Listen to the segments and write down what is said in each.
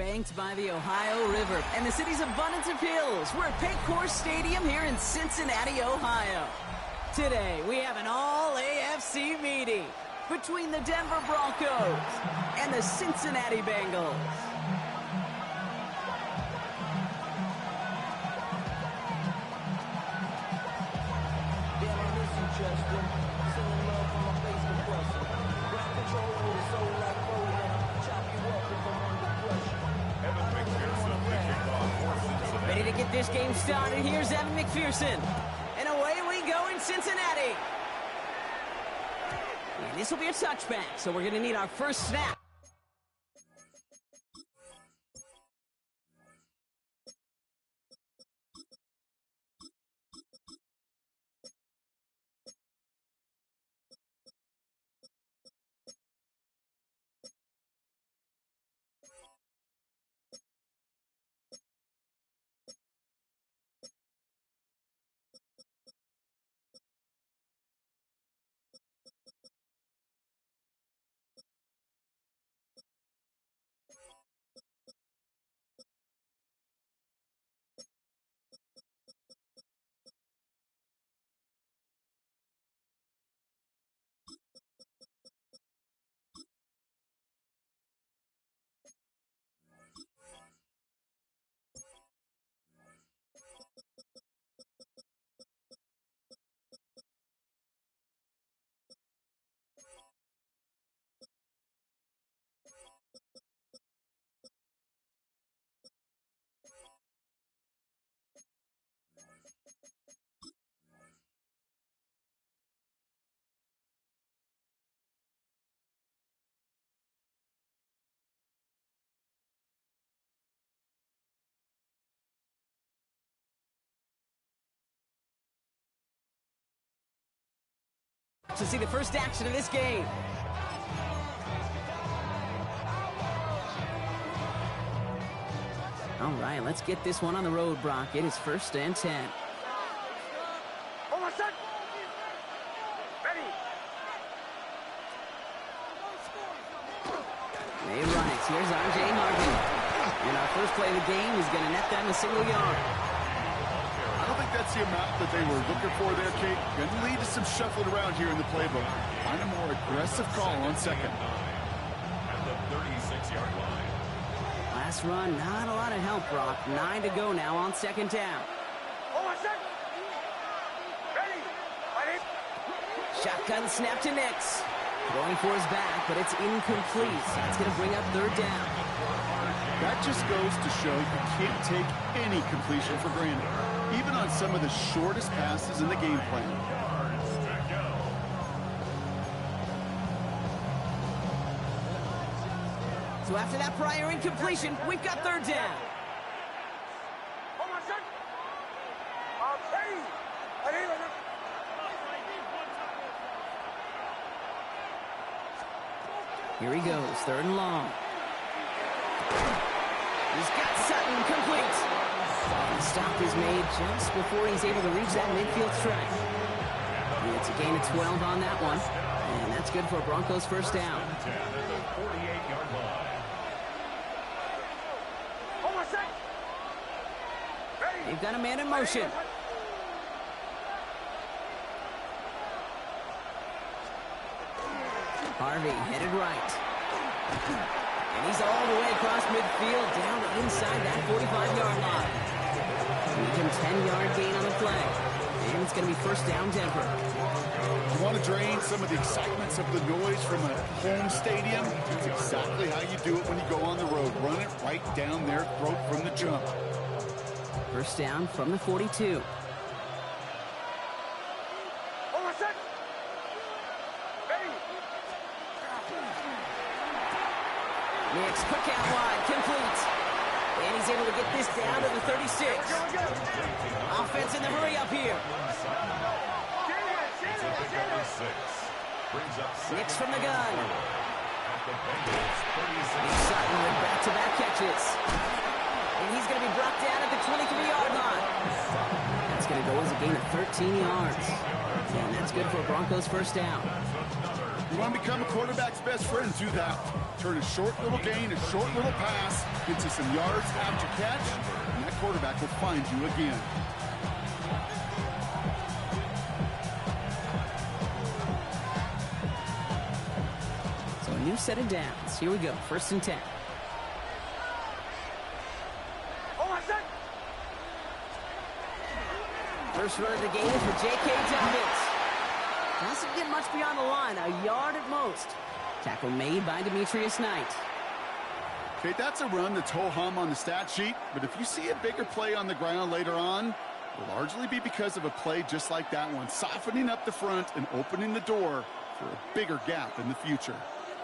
banked by the Ohio River and the city's abundance of hills. We're at Paycor Stadium here in Cincinnati, Ohio. Today, we have an all-AFC meeting between the Denver Broncos and the Cincinnati Bengals. Ready to get this game started. Here's Evan McPherson. And away we go in Cincinnati. And this will be a touchback, so we're going to need our first snap. To see the first action of this game. All right, let's get this one on the road, Brock. It is 1st and 10. They run it. Here's R.J. Harvey. And our first play of the game is going to net them a single yard. I don't think that's the amount that they were looking for there, Kate. Going to lead to some shuffling around here in the playbook. Find a more aggressive call on second. At the 36-yard line. Last run, not a lot of help, Brock. 9 to go now on 2nd down. Shotgun snap to Nix. Going for his back, but it's incomplete. That's going to bring up 3rd down. That just goes to show you can't take any completion for granted, even on some of the shortest passes in the game plan. So after that prior incompletion, we've got 3rd down. Here he goes, 3rd and long. He's got Sutton complete. The stop is made just before he's able to reach that midfield strike. And it's a gain of 12 on that one. And that's good for Broncos' 1st down. They've got a man in motion. Harvey headed right. And he's all the way across midfield down to inside that 45-yard line. Even 10-yard gain on the play. And it's going to be 1st down Denver. You want to drain some of the excitements of the noise from a home stadium? It's exactly how you do it when you go on the road. Run it right down their throat from the jump. 1st down from the 42. Nix, quick out wide, complete. And he's able to get this down to the 36. Offense in the hurry up here. Nix from the gun. Sutton with back-to-back catches. And he's going to be brought down at the 23-yard line. That's going to go as a gain of 13 yards. And that's good for Broncos' 1st down. You want to become a quarterback's best friend, do that. Turn a short little gain, a short little pass into some yards after catch, and that quarterback will find you again. So a new set of downs. Here we go, 1st and 10. First run of the game for J.K. Dobbins. Doesn't get much beyond the line, a yard at most. Tackle made by Demetrius Knight. Okay, that's a run that's ho-hum on the stat sheet, but if you see a bigger play on the ground later on, it'll largely be because of a play just like that one, softening up the front and opening the door for a bigger gap in the future.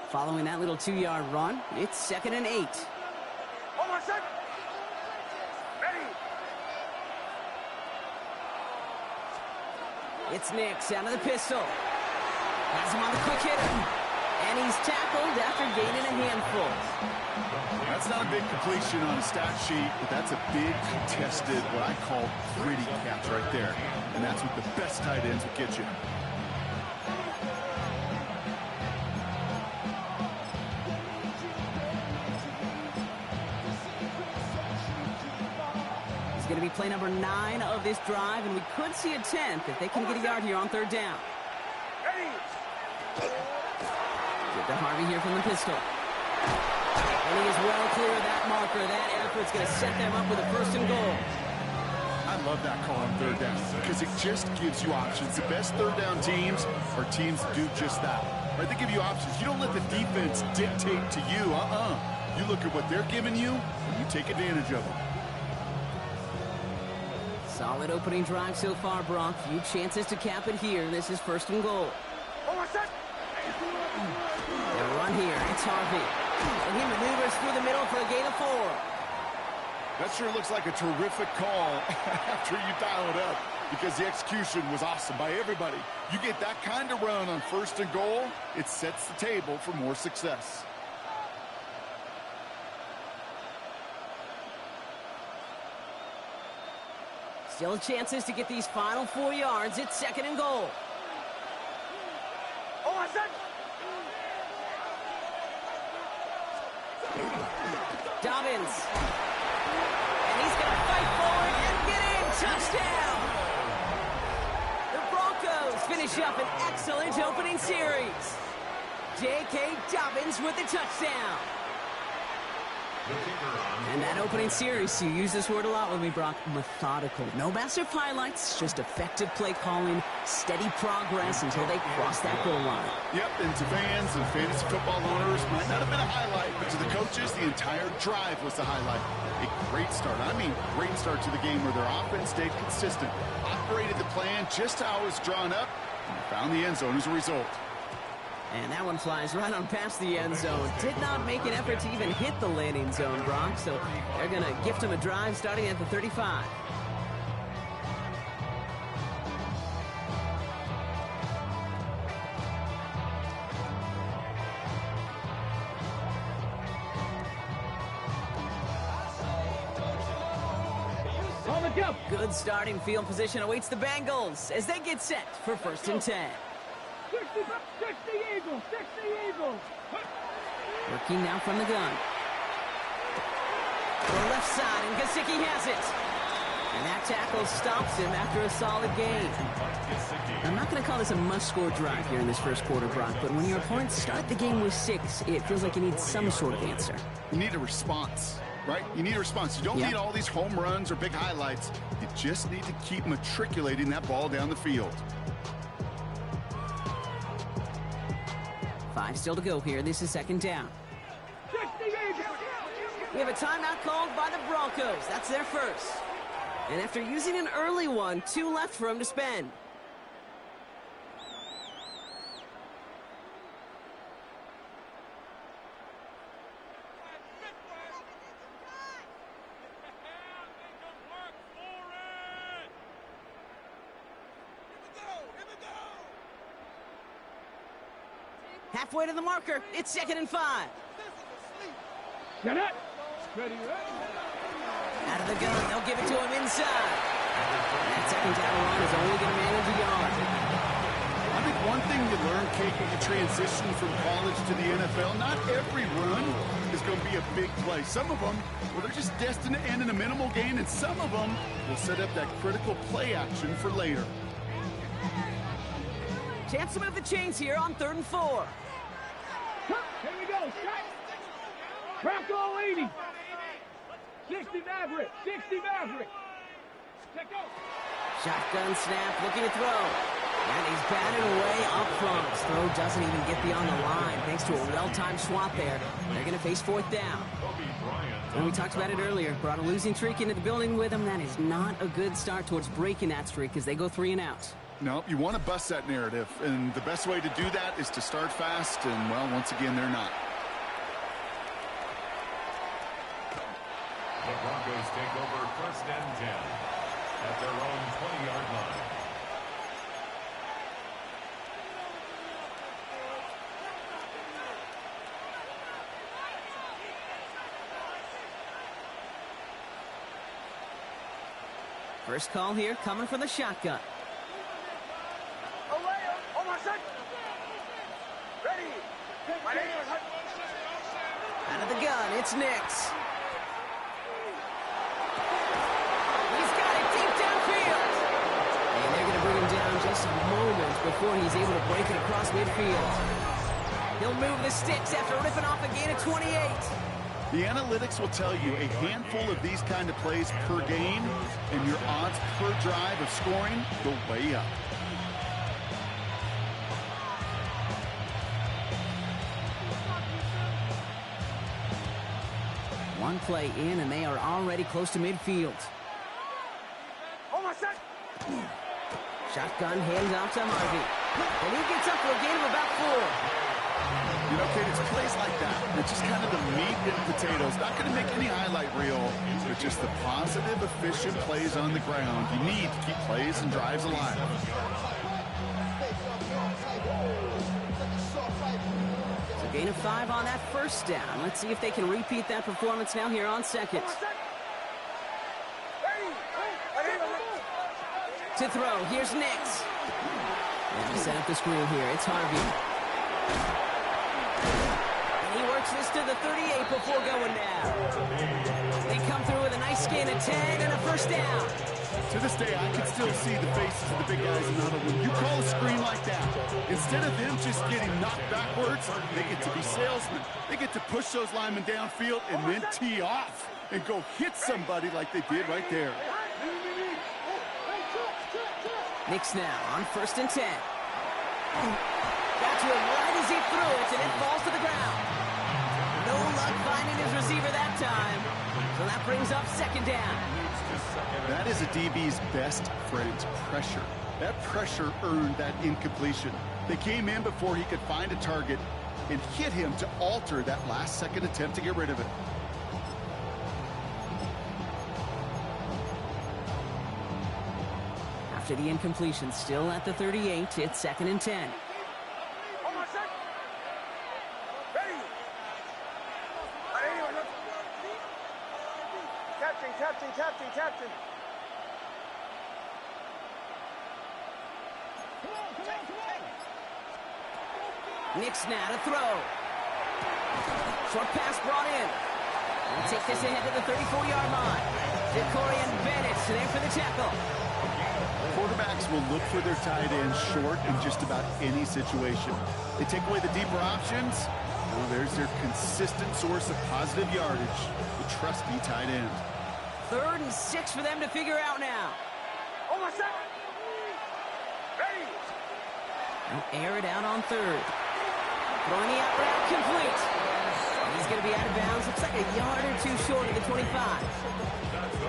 Following that little 2-yard run, it's 2nd and 8. It's Nix out of the pistol. Has him on the quick hitter. And he's tackled after gaining a handful. That's not a big completion on a stat sheet, but that's a big contested, what I call gritty catch right there. And that's what the best tight ends will get you. Going to be play number 9 of this drive, and we could see a 10th if they can get a yard here on 3rd down. Get to Harvey here from the pistol. And he is well clear of that marker. That effort's going to set them up with a 1st and goal. I love that call on 3rd down because it just gives you options. The best 3rd down teams are teams that do just that. Right? They give you options. You don't let the defense dictate to you. You look at what they're giving you, and you take advantage of it. Solid opening drive so far, Brock. Few chances to cap it here. This is 1st and goal. They'll run here. It's Harvey. And he maneuvers through the middle for a gain of 4. That sure looks like a terrific call after you dial it up because the execution was awesome by everybody. You get that kind of run on 1st and goal, it sets the table for more success. Still chances to get these final 4 yards. It's 2nd and goal. Dobbins. And he's going to fight forward and get in. Touchdown. The Broncos finish up an excellent opening series. J.K. Dobbins with the touchdown. And that opening series, you use this word a lot with me, Brock, methodical. No massive highlights, just effective play calling, steady progress until they cross that goal line. Yep, and to fans and fantasy football owners, might not have been a highlight, but to the coaches, the entire drive was the highlight. A great start. I mean, great start to the game where their offense stayed consistent, operated the plan just how it was drawn up, and found the end zone as a result. And that one flies right on past the end zone. Did not make an effort to even hit the landing zone, Brock. So they're going to gift him a drive starting at the 35. Good starting field position awaits the Bengals as they get set for 1st and 10. 60 Eagles, 60 Eagles. Working now from the gun. To the left side, and Gesicki has it. And that tackle stops him after a solid gain. I'm not going to call this a must-score drive here in this 1st quarter, Brock, but when your opponents start the game with 6, it feels like you need some sort of answer. You need a response, right? You need a response. You don't need all these home runs or big highlights. You just need to keep matriculating that ball down the field. 5 still to go here. This is 2nd down. We have a timeout called by the Broncos. That's their first. And after using an early one, 2 left for him to spend. Halfway to the marker. It's 2nd and 5. Get it. Ready. Out of the gun. They'll give it to him inside. That 2nd down run is only going to manage a yard. I think one thing you learn, Kate, when you transition from college to the NFL, not every run is going to be a big play. Some of them, well, they're just destined to end in a minimal gain, and some of them will set up that critical play action for later. Chance to move the chains here on 3rd and 4. Here we go. Strike. Bronco 80. 60 Maverick. 60 Maverick. Check out. Shotgun snap, looking to throw. And he's batted away up front. His throw doesn't even get beyond the line. Thanks to a well-timed swat there. They're going to face 4th down. And we talked about it earlier. Brought a losing streak into the building with him. That is not a good start towards breaking that streak as they go 3 and out. No, you want to bust that narrative. And the best way to do that is to start fast. And, well, once again, they're not. The Broncos take over 1st and 10 at their own 20-yard line. First call here coming from the shotgun. Out of the gun, it's Nix. He's got it deep downfield. And they're going to bring him down just a moment before he's able to break it across midfield. He'll move the sticks after ripping off a gain of 28. The analytics will tell you a handful of these kind of plays per game, and your odds per drive of scoring go way up. One play in, and they are already close to midfield. Shotgun hands off to Harvey. And he gets up for a gain of about 4. You know, Kate, it's plays like that. It's just kind of the meat and potatoes. Not going to make any highlight reel, but just the positive, efficient plays on the ground. You need to keep plays and drives alive. It's a gain of 5 on that first down. Let's see if they can repeat that performance now here on 2nd. To throw, here's Nix. And he set up the screen here. It's Harvey. He works this to the 38 before going down. They come through with a nice gain of 10 and a first down. To this day, I can still see the faces of the big guys in the huddle. When you call a screen like that, instead of them just getting knocked backwards, they get to be salesmen. They get to push those linemen downfield and then tee off and go hit somebody like they did right there. Nix now on 1st and 10. Got to him right as he threw it, and it falls to the ground. No luck finding his receiver that time. So that brings up 2nd down. That is a DB's best friend, pressure. That pressure earned that incompletion. They came in before he could find a target and hit him to alter that last-second attempt to get rid of it. After the incompletion, still at the 38, it's 2nd and 10. Captain. Nix now to throw. Short pass brought in. We'll take this ahead to the 34-yard line. Decorian Bennett there for the tackle. Quarterbacks will look for their tight end short in just about any situation. They take away the deeper options. Well, there's their consistent source of positive yardage, the trusty tight end. 3rd and 6 for them to figure out now. They'll air it out on 3rd. Throwing the out route complete. And he's going to be out of bounds. Looks like a yard or 2 short of the 25.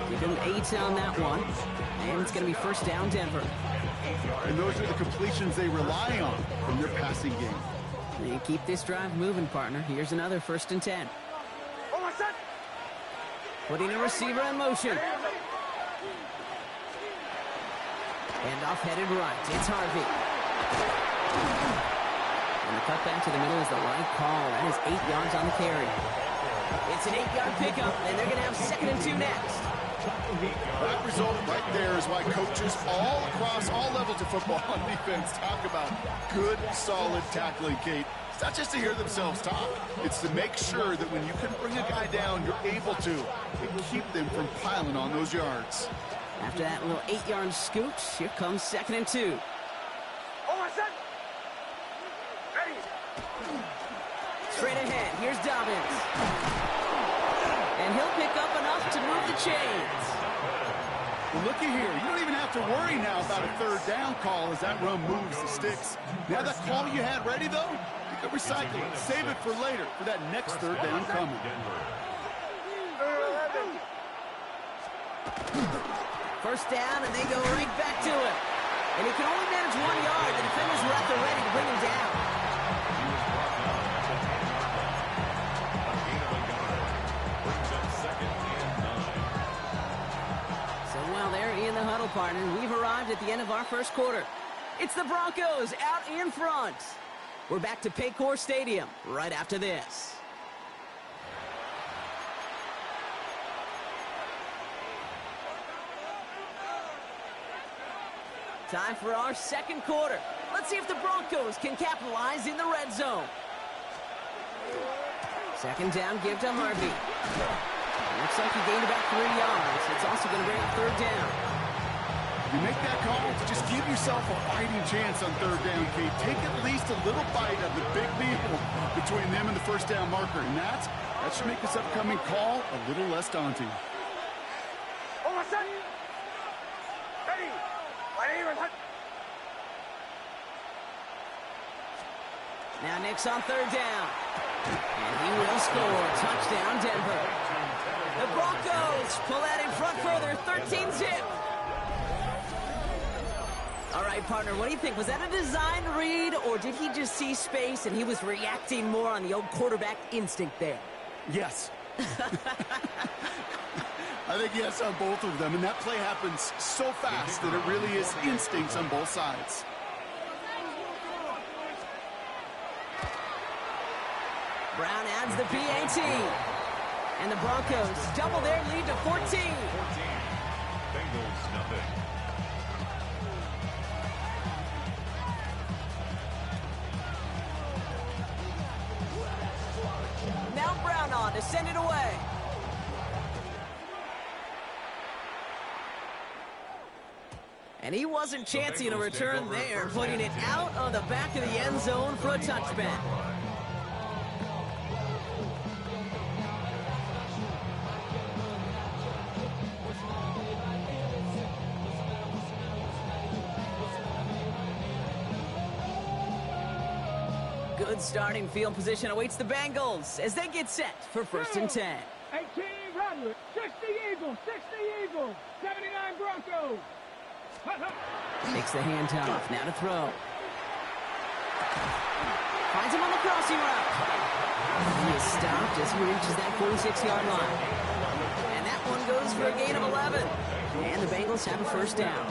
Give him 8 on that one. And it's going to be 1st down Denver. And those are the completions they rely on from their passing game. You keep this drive moving, partner. Here's another 1st and 10. Putting a receiver in motion. Handoff headed right. It's Harvey. And the cutback to the middle is the right call. That is 8 yards on the carry. It's an 8-yard pickup, and they're going to have 2nd and 2 next. That result right there is why coaches all across all levels of football on defense talk about good, solid tackling, Kate. It's not just to hear themselves talk. It's to make sure that when you can bring a guy down, you're able to and keep them from piling on those yards. After that little 8-yard scooch, here comes 2nd and 2. Straight ahead, here's Dobbins. And he'll pick up enough to move the chains. Well, looky here. You don't even have to worry now about a 3rd down call as that run moves the sticks. Now that call you had ready, though, you can recycle it. Save it for later for that next 3rd down coming. First down, and they go right back to it. And he can only manage 1 yard. The defenders were out there ready to bring him down. In the huddle, partner. We've arrived at the end of our first quarter. It's the Broncos out in front. We're back to Paycor Stadium right after this. Time for our 2nd quarter. Let's see if the Broncos can capitalize in the red zone. 2nd down, give to Harvey. Looks like he gained about 3 yards. It's also going to bring up 3rd down. You make that call, just give yourself a fighting chance on 3rd down, Kate. Take at least a little bite of the big meal between them and the 1st down marker. And that should make this upcoming call a little less daunting. Now Nick's on 3rd down. And he will score. Touchdown, Denver. The Broncos pull that in front further, 13-zip. All right, partner, what do you think? Was that a design read, or did he just see space and he was reacting more on the old quarterback instinct there? Yes. I think yes on both of them, and that play happens so fast that it really is instincts on both sides. Brown adds the PAT. And the Broncos double their lead to 14. Bengals nothing. Now Brown on to send it away. And he wasn't chancing a return there, putting it out of the back of the end zone for a touchback. Good starting field position awaits the Bengals as they get set for 1st and 10. 18 Roderick, 60 Eagles, 60 Eagles, 79 Broncos. Takes the handoff, now to throw. Finds him on the crossing route. He is stopped as he reaches that 46-yard line. And that one goes for a gain of 11. And the Bengals have a 1st down.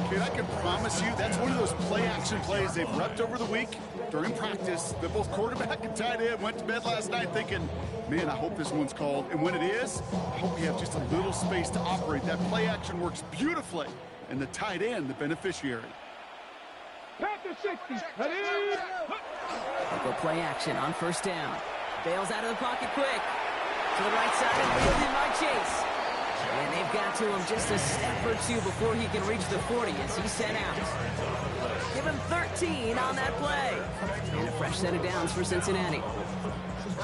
Kid, I can promise you that's one of those play-action plays they've repped over the week during practice. That both quarterback and tight end went to bed last night thinking, man, I hope this one's called. And when it is, I hope we have just a little space to operate. That play-action works beautifully. And the tight end, the beneficiary. Panther 60. Go play action on 1st down. Bails out of the pocket quick. To the right side and reeled in by Chase. And they've got to him just a step or two before he can reach the 40 as he's sent out. Give him 13 on that play. And a fresh set of downs for Cincinnati.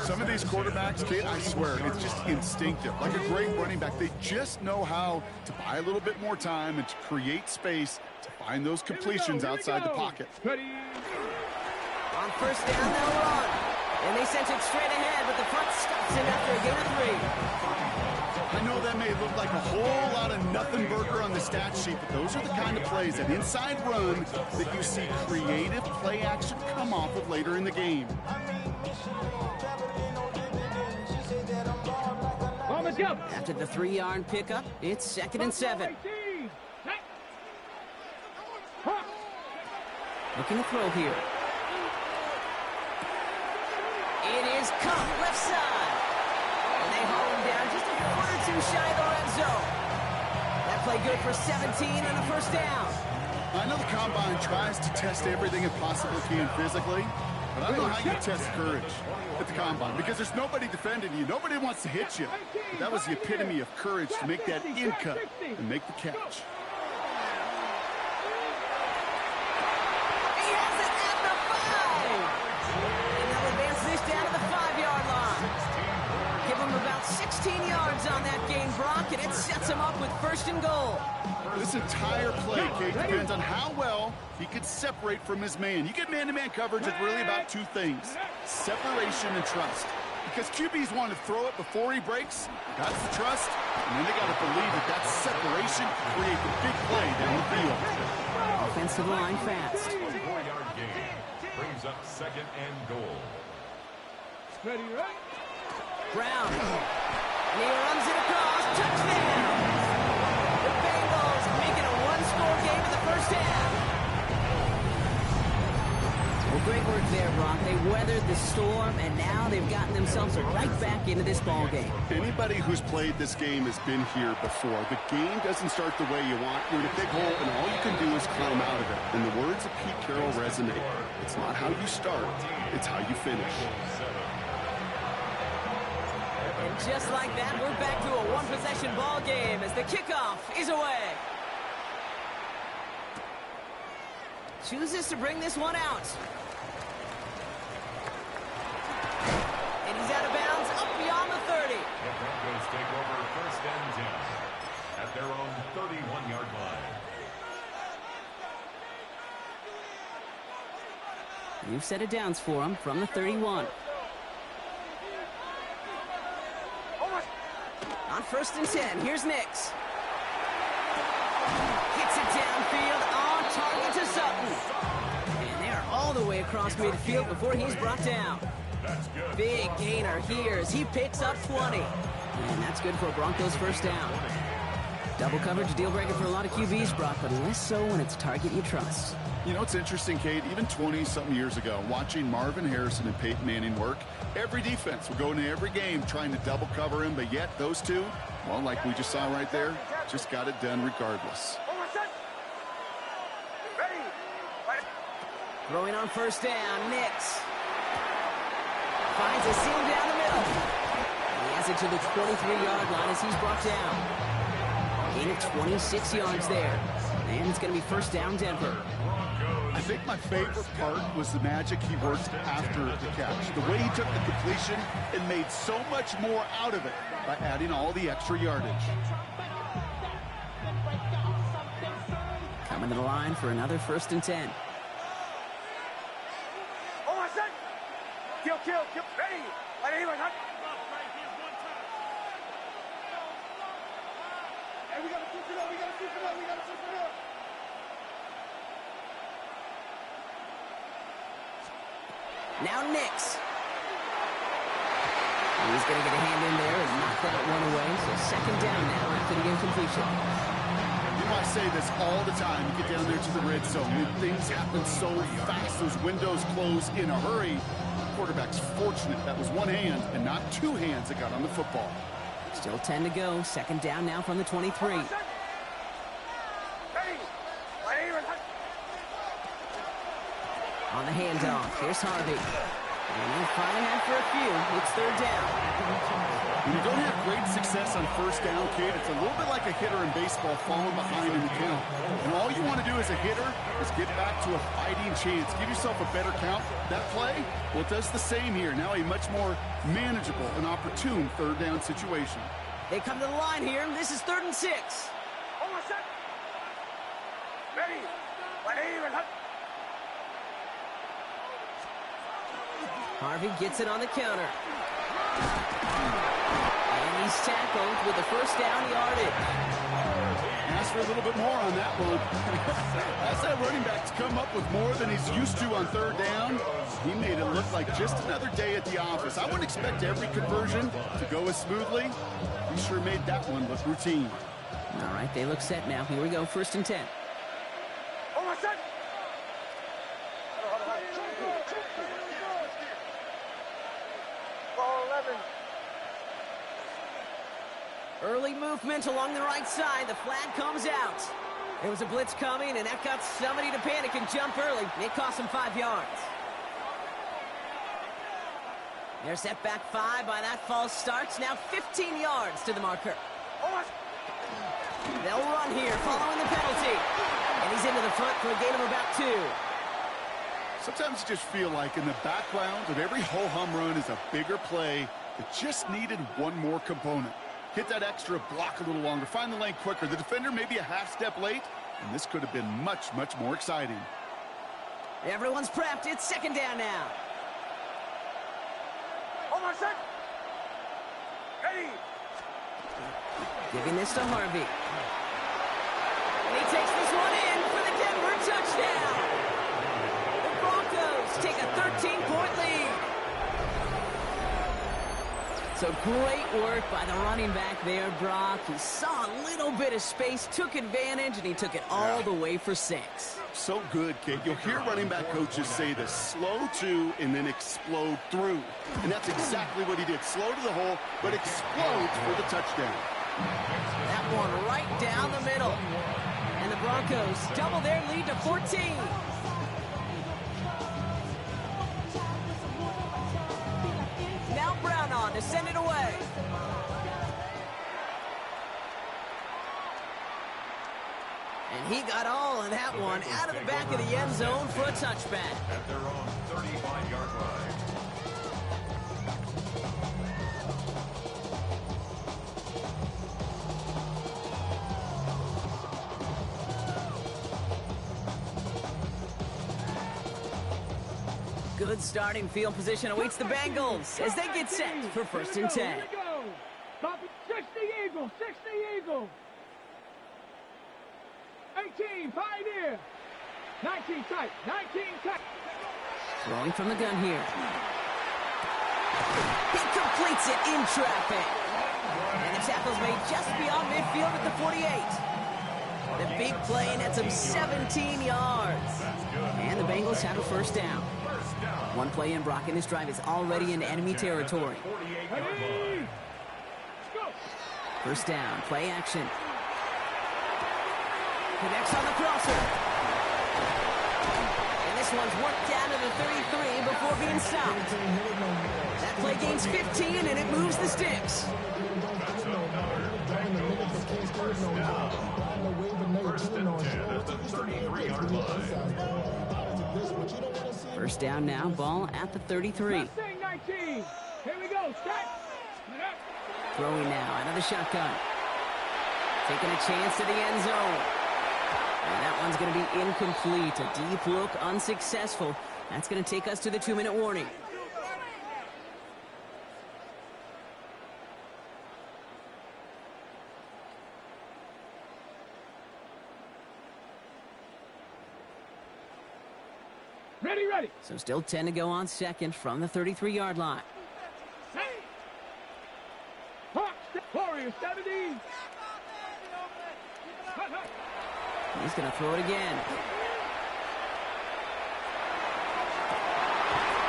Some of these quarterbacks, kid, I swear, it's just instinctive. Like a great running back, they just know how to buy a little bit more time and to create space to find those completions outside the pocket. On 1st down, they'll run. And they sent it straight ahead, but the front stops him after a gain of 3. I know that may look like a whole lot of nothing burger on the stat sheet, but those are the kind of plays, that inside run, that you see creative play action come off of later in the game. After the 3-yard pickup, it's 2nd and 7. Looking to throw here. It is caught left side. And they haul him down just a foot or two shy of the red zone. That play good for 17 and a first down. I know the Combine tries to test everything it possibly can physically, but I don't know how you test courage at the Combine because there's nobody defending you. Nobody wants to hit you. But that was the epitome of courage to make that in cut and make the catch. He has it at the 5. And they'll advance this down to the 5-yard line. Give him about 16 yards on that gain, Brock, and it sets him up with first and goal. This entire play, Kate, depends on how well he could separate from his man. You get man-to-man coverage, it's really about two things, separation and trust. Because QBs want to throw it before he breaks, that's the trust, and then they got to believe that that separation can create the big play down the field. Offensive line fast. 24-yard gain brings up second and goal. Ready, right? Brown. And he runs it across. Touchdown! The Bengals make it a one-score game in the first half. Well, great work there, Brock. They weathered the storm, and now they've gotten themselves right back into this ball game. Anybody who's played this game has been here before. The game doesn't start the way you want. You're in a big hole, and all you can do is climb out of it. And the words of Pete Carroll resonate. It's not how you start, it's how you finish. And just like that, we're back to a one-possession ball game as the kickoff is away. Chooses to bring this one out. And he's out of bounds up beyond the 30. The Broncos take over first and 10 at their own 31-yard line. You've set it downs for him from the 31. On first and 10, here's Nix. Hits it downfield, on target to Sutton. And they are all the way across midfield before he's brought down. Big gainer here as he picks up 20. And that's good for a Broncos first down. Double coverage, a deal breaker for a lot of QBs, Brock, but less so when it's a target you trust. You know, it's interesting, Kate, even 20-something years ago, watching Marvin Harrison and Peyton Manning work, every defense would go into every game trying to double cover him, but yet those two, well, like we just saw right there, just got it done regardless. Throwing on first down, Nix. Finds a seam down the middle. He has it to the 23-yard line as he's brought down. Gain of 26 yards there. And it's going to be first down, Denver. I think my favorite part was the magic he worked after the catch. The way he took the completion and made so much more out of it by adding all the extra yardage. Coming to the line for another first and 10. Kill. Ready. Hey, we got to switch it up. Now Nix. He's going to get a hand in there and knock that one away. So second down now after the incompletion. You know, I say this all the time. You get down there to the red zone, and things happen so fast. Those windows close in a hurry. The quarterback's fortunate that was one hand and not two hands that got on the football. Still 10 to go. Second down now from the 23. On the handoff, here's Harvey. And he'll find him for a few. It's third down. When you don't have great success on first down, Kate, it's a little bit like a hitter in baseball falling behind in the count. And all you want to do as a hitter is get back to a fighting chance. Give yourself a better count. That play, well, it does the same here. Now a much more manageable and opportune third down situation. They come to the line here. This is 3rd and 6. Ready. Harvey gets it on the counter. And he's tackled with the first down yardage. Ask for a little bit more on that one. That's that running back to come up with more than he's used to on third down. He made it look like just another day at the office. I wouldn't expect every conversion to go as smoothly. He sure made that one look routine. All right, they look set now. Here we go, 1st and 10. Early movement along the right side. The flag comes out. There was a blitz coming, and that got somebody to panic and jump early. It cost him 5 yards. They're set back 5 by that false start. Now 15 yards to the marker. They'll run here following the penalty. And he's into the front for a gain of about 2. Sometimes you just feel like in the background of every ho-hum run is a bigger play that just needed one more component. Hit that extra block a little longer, find the lane quicker. The defender may be a half step late, and this could have been much, much more exciting. Everyone's prepped. It's second down now. Hold on, set. Ready. Giving this to Harvey. And he takes this one in for the Denver touchdown. The Broncos take a 13-point lead. So great work by the running back there, Brock. He saw a little bit of space, took advantage, and he took it all the way for 6. So good, kid. You'll hear running back coaches say this: slow to and then explode through. And that's exactly what he did. Slow to the hole, but explodes for the touchdown. That one right down the middle. And the Broncos double their lead to 14. Now Brown on to send it away. And he got all of that one out of the back of the end zone for a touchback. At their own 35-yard line. Good starting field position awaits the Bengals as they get set for first and 10. 60 Eagles, 60 Eagles. 18, Pioneer. 19 tight, 19 tight. Throwing from the gun here. He completes it in traffic. And the tackle's made just beyond midfield at the 48. The big play nets him 17 yards. And the Bengals have a first down. One play in, Brock, and this drive is already in enemy territory. First down, play action. Connects on the crosser. And this one's worked down to the 33 before being stopped. That play gains 15, and it moves the sticks. First and 10 at the 33-yard line. First down now, ball at the 33. 19. Here we go, set. Throwing now, another shotgun. Taking a chance to the end zone. And that one's going to be incomplete. A deep look, unsuccessful. That's going to take us to the 2-minute warning. Ready, ready. So still 10 to go on second from the 33-yard line. Warriors, 70. He's going to throw it again.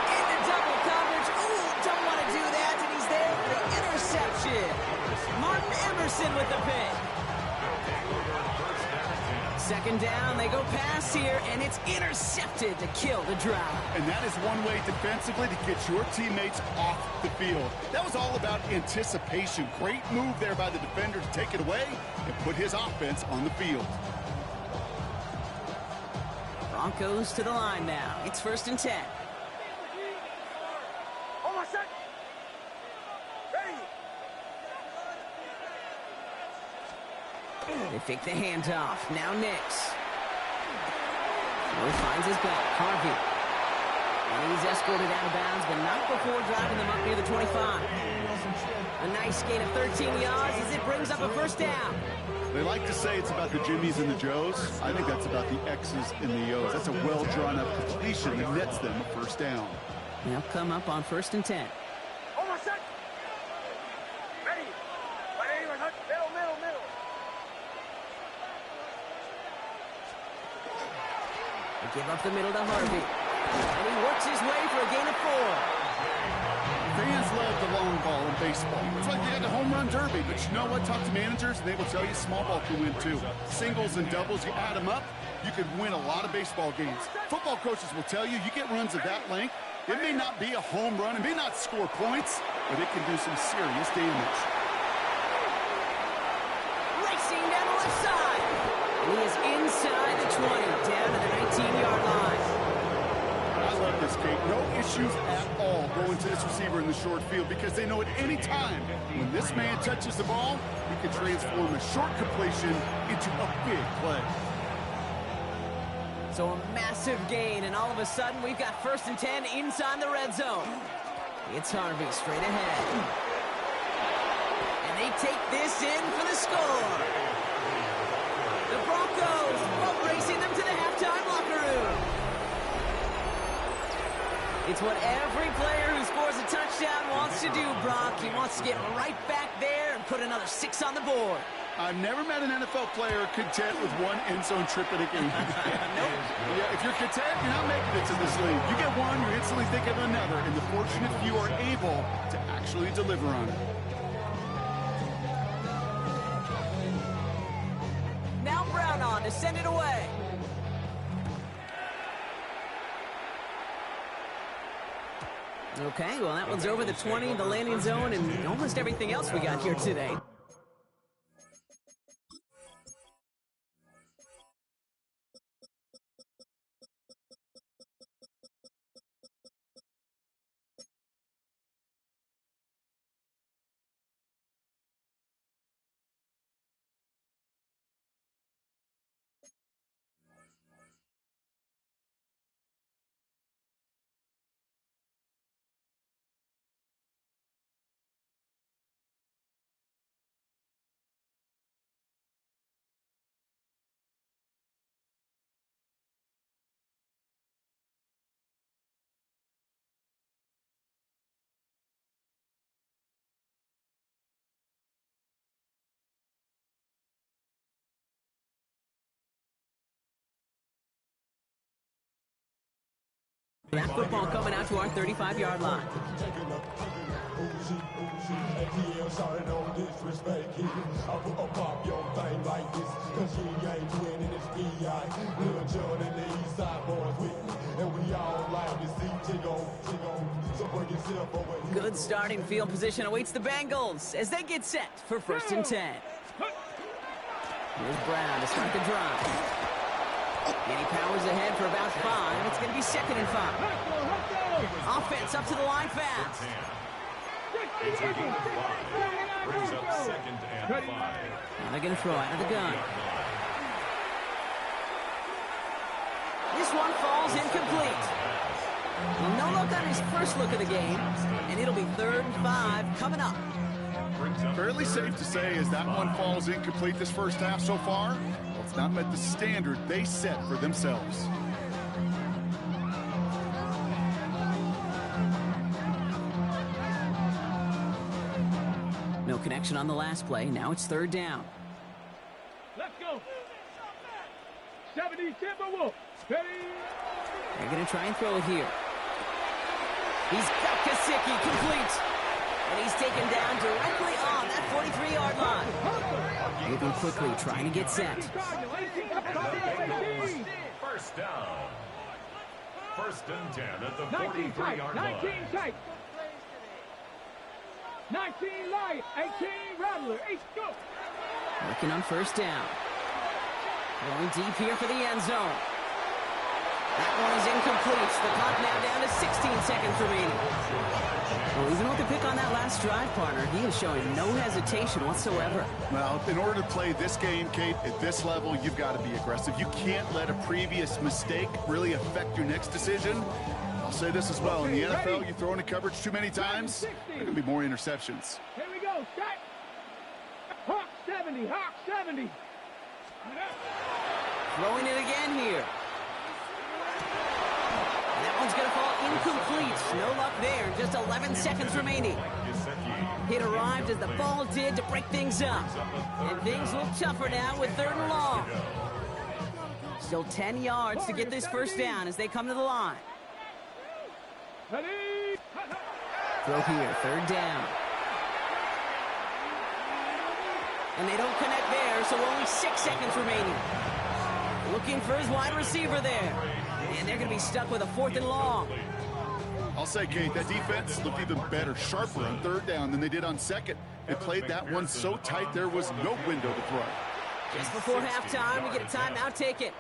Into double coverage. Ooh, don't want to do that, and he's there for the interception. Martin Emerson with the pick. Second down, they go pass here, and it's intercepted to kill the drive. And that is one way defensively to get your teammates off the field. That was all about anticipation. Great move there by the defender to take it away and put his offense on the field. Broncos to the line now. It's first and 10. Hold on, set. Ready. They fake the handoff. Now Nix. Moore finds his back. Harvey. And he's escorted out of bounds, but not before driving them up near the 25. A nice gain of 13 yards as it brings up a first down. They like to say it's about the Jimmies and the Joes. I think that's about the X's and the O's. That's a well-drawn-up completion that nets them a first down. They'll come up on first and 10. Hold on, set. Ready. Middle. They give up the middle to Harvey. And he works his way for a gain of 4. Fans love the long ball in baseball. It's like they had the home run derby, but you know what? Talk to managers, and they will tell you small ball can win too. Singles and doubles, you add them up, you could win a lot of baseball games. Football coaches will tell you, you get runs of that length, it may not be a home run, it may not score points, but it can do some serious damage. Racing down the left side. And he is inside the 20, down to the 19-yard line. I love this, Kate. No issues at all going to this receiver in the short field because they know at any time when this man touches the ball, he can transform a short completion into a big play. So a massive gain, and all of a sudden we've got 1st and 10 inside the red zone. It's Harvey straight ahead. And they take this in for the score. The Broncos boat racing them to the halftime locker room. It's what every player who scores a touchdown wants to do, Brock. He wants to get right back there and put another 6 on the board. I've never met an NFL player content with one end zone trip in a game. Nope. Yeah, if you're content, you're not making it to this league. You get one, you instantly think of another, and the fortunate few are able to actually deliver on it. Now Brown on to send it away. Okay, well that one's over the 20, the landing zone, and almost everything else we got here today. That football coming out to our 35-yard line. Good starting field position awaits the Bengals as they get set for 1st and 10. Here's Brown to start the drive. And he powers ahead for about 5. It's going to be 2nd and 5. Offense up to the line fast. It's a gain of 5. Brings up 2nd and 5. Now they're going to throw out of the gun. This one falls incomplete. Well, no look on his first look of the game, and it'll be 3rd and 5 coming up. Fairly safe to say as that one falls incomplete this first half so far, well, it's not met the standard they set for themselves. No connection on the last play. Now it's 3rd down. Let's go. 70 Timberwolves. Ready. They're going to try and throw it here. He's got Kasicki complete. And he's taken down directly on that 43-yard line. Moving quickly, trying to get set. 1st down. 1st and 10 at the 43-yard line. 19 tight. 19 light. 18 rattler. 8 go. Working on 1st down. Going deep here for the end zone. That one is incomplete. The clock now down to 16 seconds remaining. Well, even with the pick on that last drive, partner, he is showing no hesitation whatsoever. Well, in order to play this game, Kate, at this level, you've got to be aggressive. You can't let a previous mistake really affect your next decision. I'll say this as well. In the NFL, you throw into coverage too many times, there are going to be more interceptions. Here we go. Start. Hawk 70. Hawk 70. Throwing it again here. That one's going to fall incomplete. No luck there. Just 11 seconds remaining. It arrived as the ball did to break things up. And things look tougher now with 3rd and long. Still 10 yards to get this 1st down as they come to the line. Ready. Throw here, 3rd down. And they don't connect there, so only 6 seconds remaining. Looking for his wide receiver there. And they're going to be stuck with a 4th and long. I'll say, Kate, that defense looked even better, sharper on 3rd down than they did on 2nd. They played that one so tight there was no window to throw. Just before halftime, we get a timeout taken.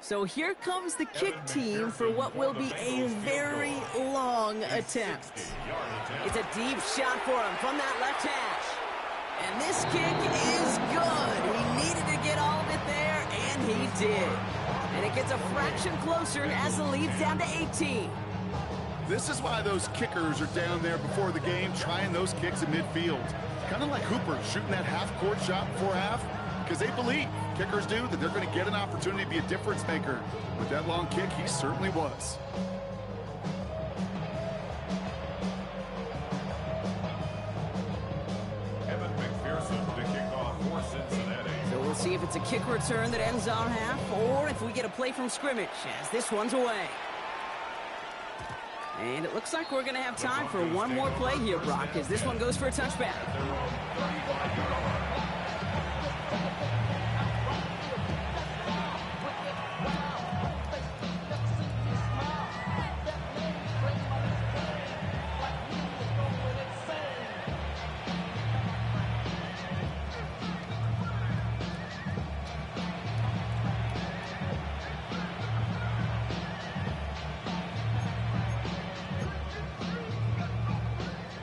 So here comes the kick team for what will be a very long attempt. It's a deep shot for him from that left hash. And this kick is good. He needed to get all of it there, and he did. And it gets a fraction closer as the lead's down to 18. This is why those kickers are down there before the game trying those kicks in midfield. Kind of like Hooper shooting that half-court shot before half. Because they believe, kickers do, that they're going to get an opportunity to be a difference maker. With that long kick, he certainly was. So we'll see if it's a kick return that ends on half, or if we get a play from scrimmage, as this one's away. And it looks like we're going to have time for one more play here, Brock, as this one goes for a touchback.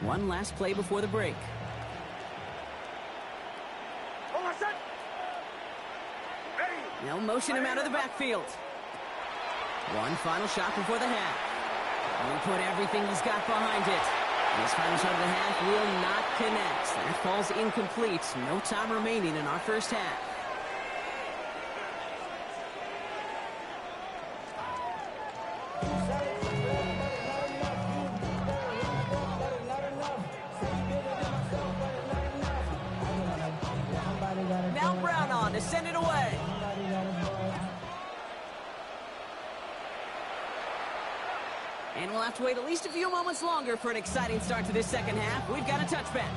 One last play before the break. They'll motion him out of the backfield. One final shot before the half. And he put everything he's got behind it. This final shot of the half will not connect. That falls incomplete. No time remaining in our first half. Now Brown on to send it away. And we'll have to wait at least a few moments longer for an exciting start to this second half. We've got a touchback.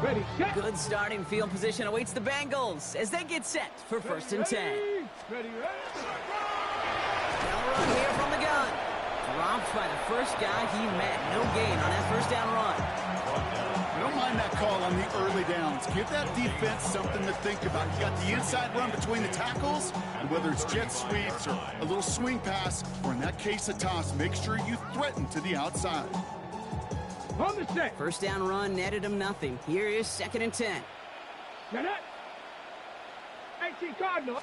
Ready, check. Good starting field position awaits the Bengals as they get set for 1st and 10. Ready. They'll run here from the gun. Dropped by the first guy he met. No gain on that first down run. I don't mind that call on the early downs. Give that defense something to think about. You got the inside run between the tackles, and whether it's jet sweeps or a little swing pass, or in that case a toss, make sure you threaten to the outside. On the set. First down run netted him nothing. Here is 2nd and 10. Get it. 18 Cardinal.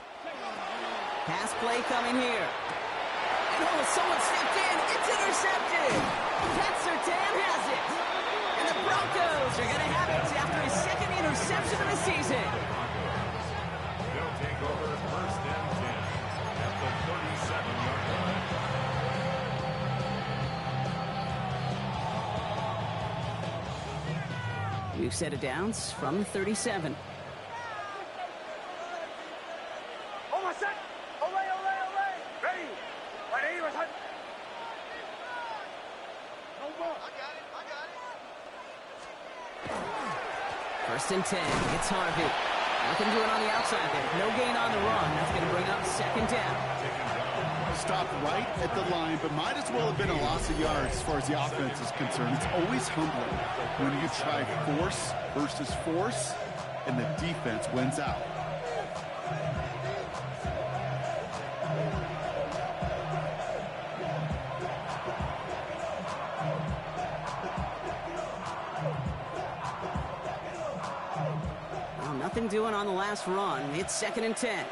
Pass play coming here. And oh, someone stepped in. It's intercepted. Pat Surtain has it. And the Broncos are going to have it after his 2nd interception of the season. They'll take over 1st and 10 at the 37-yard line. We've set it downs from 37. First and 10. It's Harvey. Nothing doing on the outside there. No gain on the run. That's going to bring up 2nd down. Stopped right at the line, but might as well have been a loss of yards as far as the offense is concerned. It's always humbling when you try force versus force, and the defense wins out. Well, nothing doing on the last run. It's 2nd and 10.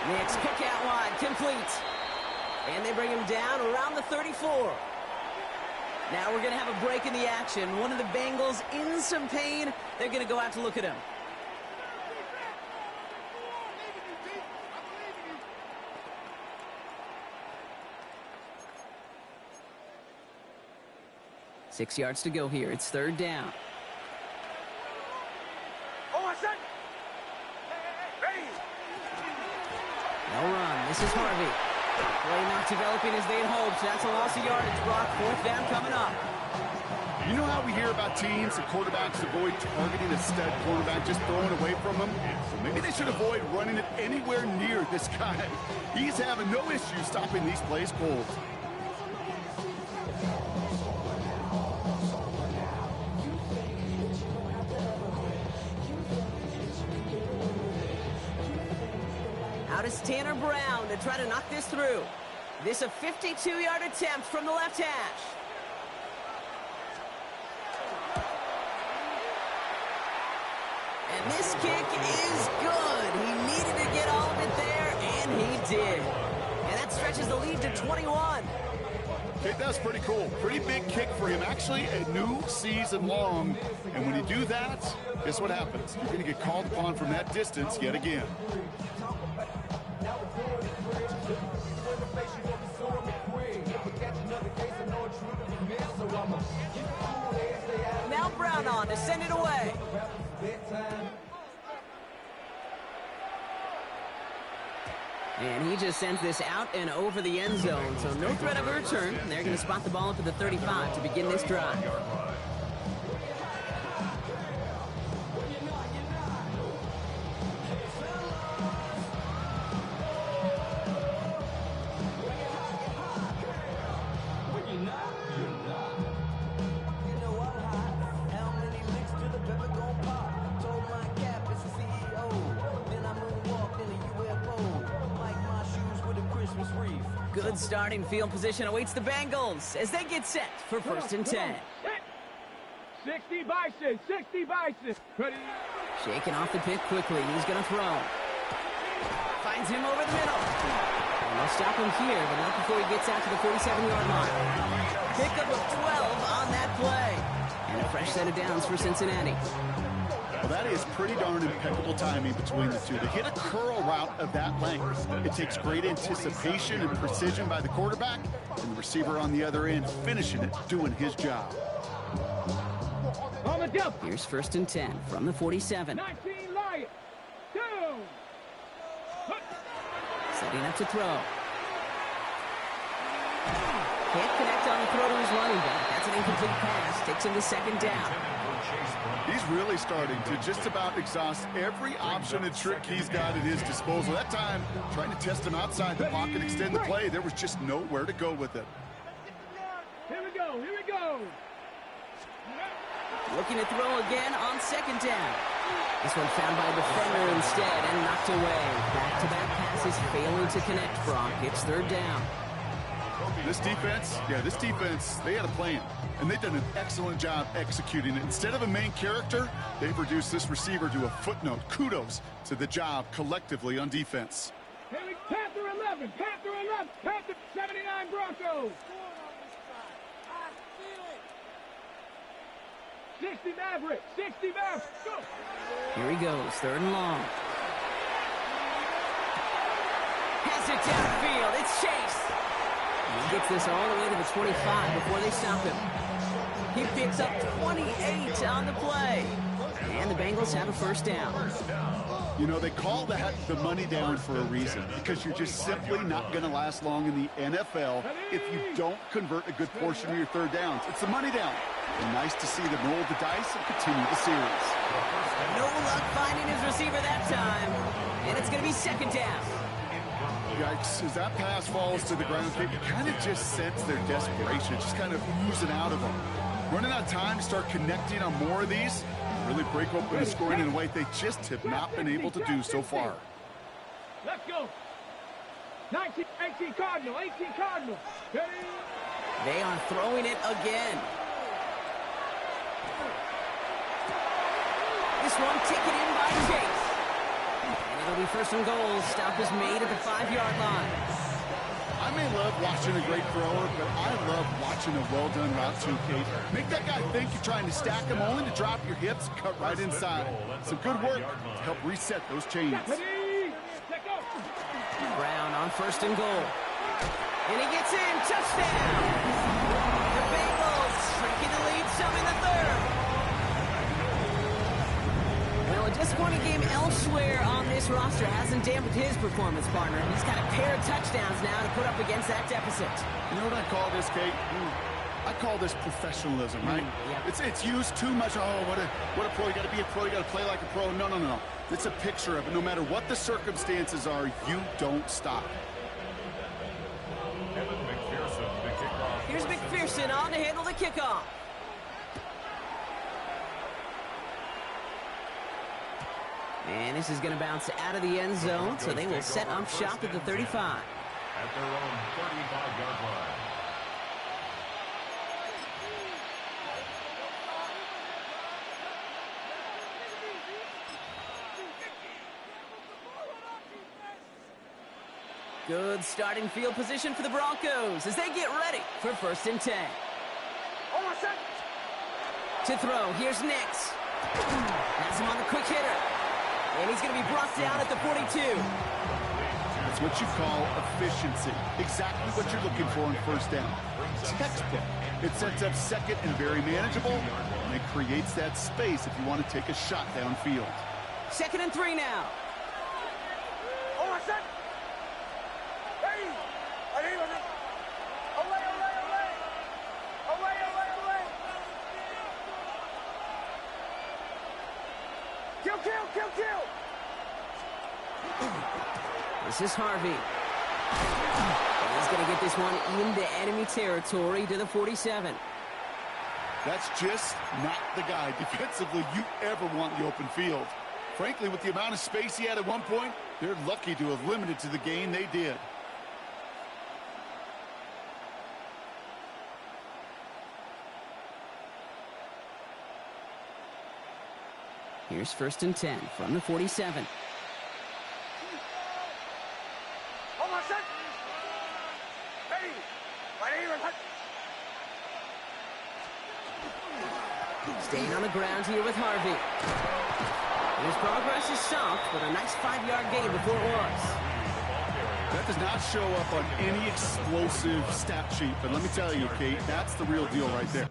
Next kick out wide, complete. And they bring him down around the 34. Now we're going to have a break in the action. One of the Bengals in some pain. They're going to go out to look at him. Six yards to go here. It's third down. They'll run. This is Harvey. Play not developing as they'd hoped. That's a loss of yardage. Brock, fourth down coming up. You know how we hear about teams and quarterbacks avoid targeting a stud quarterback, just throwing away from him? So maybe they should avoid running it anywhere near this guy. He's having no issue stopping these plays cold. Out is Tanner Brown to try to knock this through. This a 52-yard attempt from the left hash. And this kick is good. He needed to get all of it there, and he did. And that stretches the lead to 21. Okay, that's pretty cool. Pretty big kick for him. Actually, a new season long. And when you do that, guess what happens? You're going to get called upon from that distance yet again. Now Brown on to send it away. And he just sends this out and over the end zone, so no threat of a return. They're going to spot the ball up at the 35 to begin this drive. Good starting field position awaits the Bengals as they get set for first and 10. 60 Bison, 60 Bison. Ready? Shaking off the pick quickly. He's going to throw. Finds him over the middle. And they'll stop him here, but not before he gets out to the 47-yard line. Pickup of 12 on that play. And a fresh set of downs for Cincinnati. Well, that is pretty darn impeccable timing between the two. To hit a curl route of that length, it takes great anticipation and precision by the quarterback, and the receiver on the other end finishing it, doing his job. Here's first and 10 from the 47. 19 Lions. 2. Setting up to throw. Can't connect on the throw to his running back. That's an incomplete pass. Takes him to second down. He's really starting to just about exhaust every option and trick he's got at his disposal. That time, trying to test him outside the pocket, extend the play, there was just nowhere to go with it. Here we go, here we go. Looking to throw again on second down. This one found by a defender instead and knocked away. Back-to-back passes failing to connect, Brock. It's third down. This defense, they had a plan, and they've done an excellent job executing it. Instead of a main character, they've reduced this receiver to a footnote. Kudos to the job collectively on defense. Panther 11, Panther 11, Panther 79 Broncos. 60 Maverick, 60 Maverick, go. Here he goes, third and long. Has it downfield, it's Chase. He gets this all the way to the 25 before they stop him. He picks up 28 on the play. And the Bengals have a first down. You know, they call that the money down for a reason, because you're just simply not going to last long in the NFL if you don't convert a good portion of your third downs. It's the money down. And nice to see them roll the dice and continue the series. No luck finding his receiver that time. And it's going to be second down. Yikes, as that pass falls to the ground, you kind of just sense their desperation, just kind of oozing out of them. Running out of time to start connecting on more of these, really break open the scoring in a way they just have not been able to do so far. Let's go. 19, 18 Cardinal, 18 Cardinal. Ready? They are throwing it again. This one taken in by Chase. And it'll be first and goal. Stop is made at the 5-yard line. I I may love watching a great thrower, but I love watching a well-done route too, Kate. Make that guy think you're trying to stack him only to drop your hips and cut right inside. Some good work to help reset those chains. Brown on 1st and goal. And he gets in. Touchdown! The Bengals shrinking the lead some in the 3rd. Well, a disappointing game elsewhere on this roster hasn't dampened his performance, partner. He's got a pair of touchdowns now to put up against that deficit. You know what I call this, Kate? I call this professionalism, right? Yeah. It's used too much. Oh, what a pro. You got to be a pro. You got to play like a pro. No. It's a picture of it. No matter what the circumstances are, you don't stop. Here's McPherson on to handle the kickoff. And this is going to bounce out of the end zone, so they will set up shop at the 35. At their own 35-yard line. Good starting field position for the Broncos as they get ready for 1st and 10. To throw, here's Nix. Has him on the quick hitter. And he's going to be brought down at the 42. That's what you call efficiency. Exactly what you're looking for in 1st down. Textbook. It sets up 2nd and very manageable, and it creates that space if you want to take a shot downfield. 2nd and 3 now. Kill! This is Harvey. And he's going to get this one into enemy territory to the 47. That's just not the guy defensively you ever want in the open field. Frankly, with the amount of space he had at one point, they're lucky to have limited to the gain they did. Here's 1st and 10 from the 47. Staying on the ground here with Harvey. His progress is soft, but a nice 5-yard gain before it was. That does not show up on any explosive stat sheet, but let me tell you, Kate, that's the real deal right there.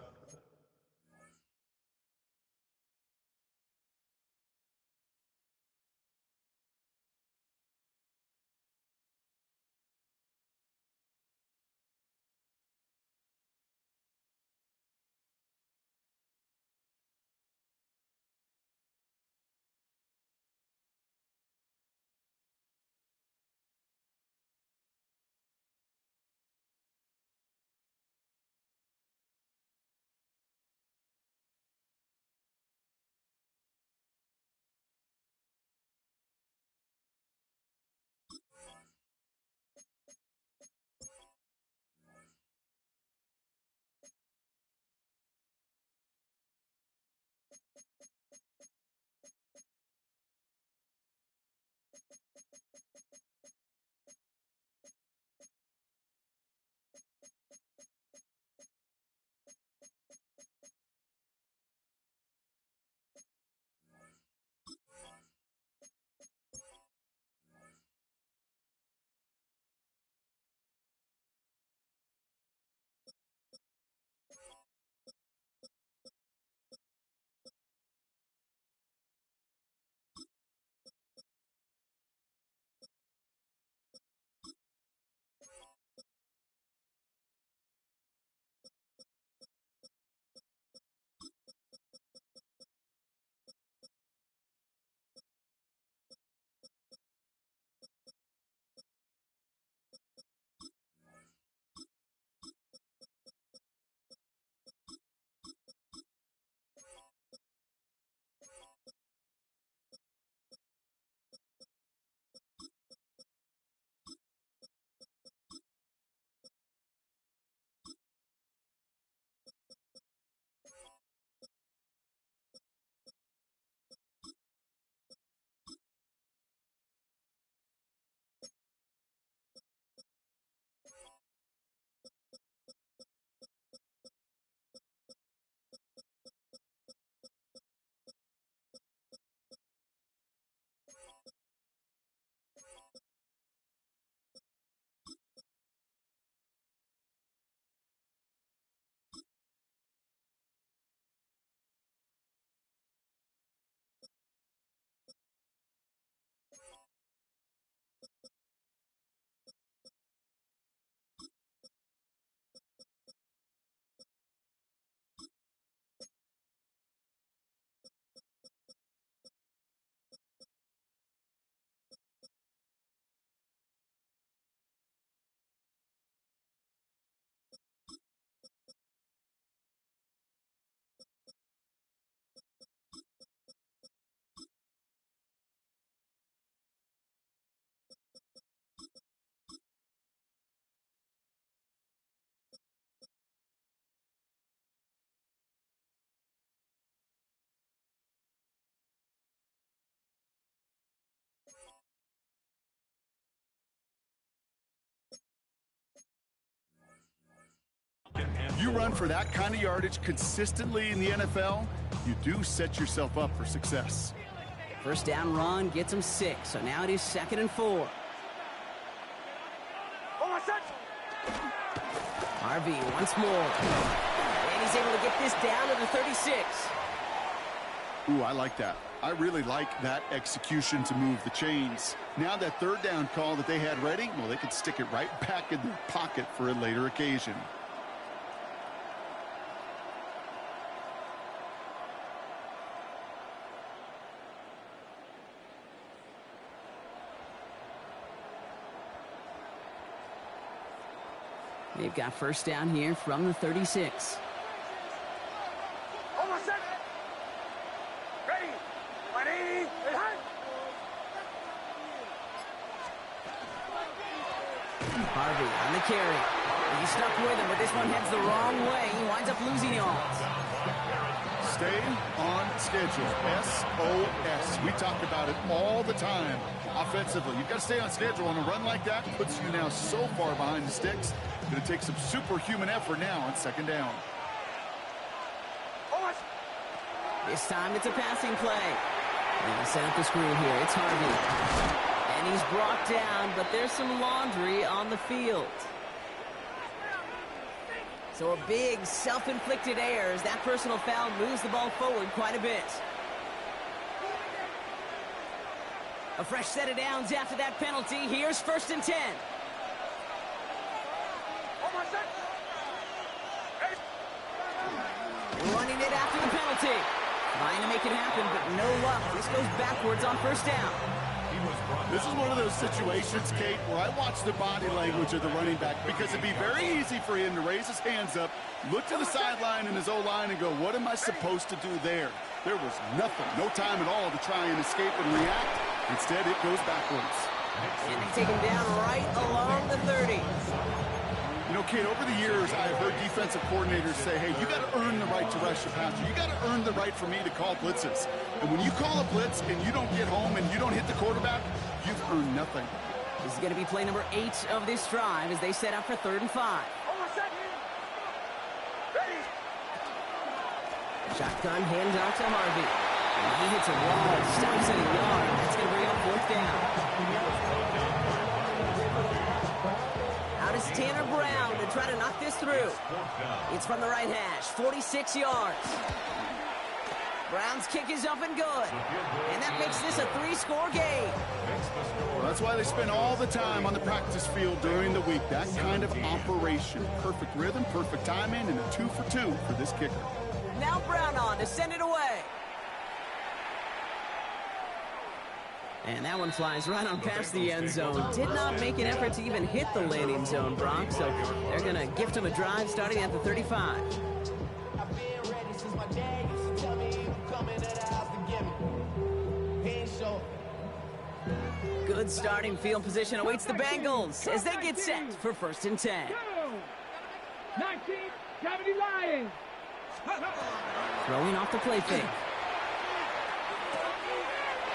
you run for that kind of yardage consistently in the NFL, you do set yourself up for success. First down run gets him 6, so now it is 2nd and 4. Harvey once more. And he's able to get this down to the 36. Ooh, I like that. I really like that execution to move the chains. Now that 3rd down call that they had ready, well, they could stick it right back in their pocket for a later occasion. They've got first down here from the 36. Harvey on the carry. He's stuck with him, but this one heads the wrong way. He winds up losing yards. Stay on schedule. SOS. We talk about it all the time. Offensively, you've got to stay on schedule. On a run like that puts you now so far behind the sticks. Going to take some superhuman effort now on 2nd down. This time it's a passing play. And they set up the screen here. It's Harvey. And he's brought down, but there's some laundry on the field. So a big self-inflicted error as that personal foul moves the ball forward quite a bit. A fresh set of downs after that penalty. Here's 1st and 10. Running it after the penalty. Trying to make it happen, but no luck. This goes backwards on 1st down. This is one of those situations, Kate, where I watch the body language of the running back because it'd be very easy for him to raise his hands up, look to the sideline in his O-line and go, what am I supposed to do there? There was nothing, no time at all to try and escape and react. Instead, it goes backwards. And they take him down right along the 30. You know, Kate, over the years, I've heard defensive coordinators say, hey, you got to earn the right to rush your passer. You got to earn the right for me to call blitzes. And when you call a blitz and you don't get home and you don't hit the quarterback, you've earned nothing. This is going to be play number 8 of this drive as they set up for 3rd and 5. Shotgun handoff to Harvey. And he hits a wall, stops at a yard. That's going to bring up 4th down. Out is Tanner Brown to try to knock this through. It's from the right hash, 46 yards. Brown's kick is up and good. And that makes this a 3-score game. Well, that's why they spend all the time on the practice field during the week. That kind of operation. Perfect rhythm, perfect timing, and a 2 for 2 for this kicker. Now Brown on to send it away. And that one flies right on past the end zone. Did not make an effort to even hit the landing zone, Brock. So they're going to gift him a drive starting at the 35. Good starting field position awaits the Bengals as they get set for 1st and 10. 1970 Lions. Throwing off the play fake.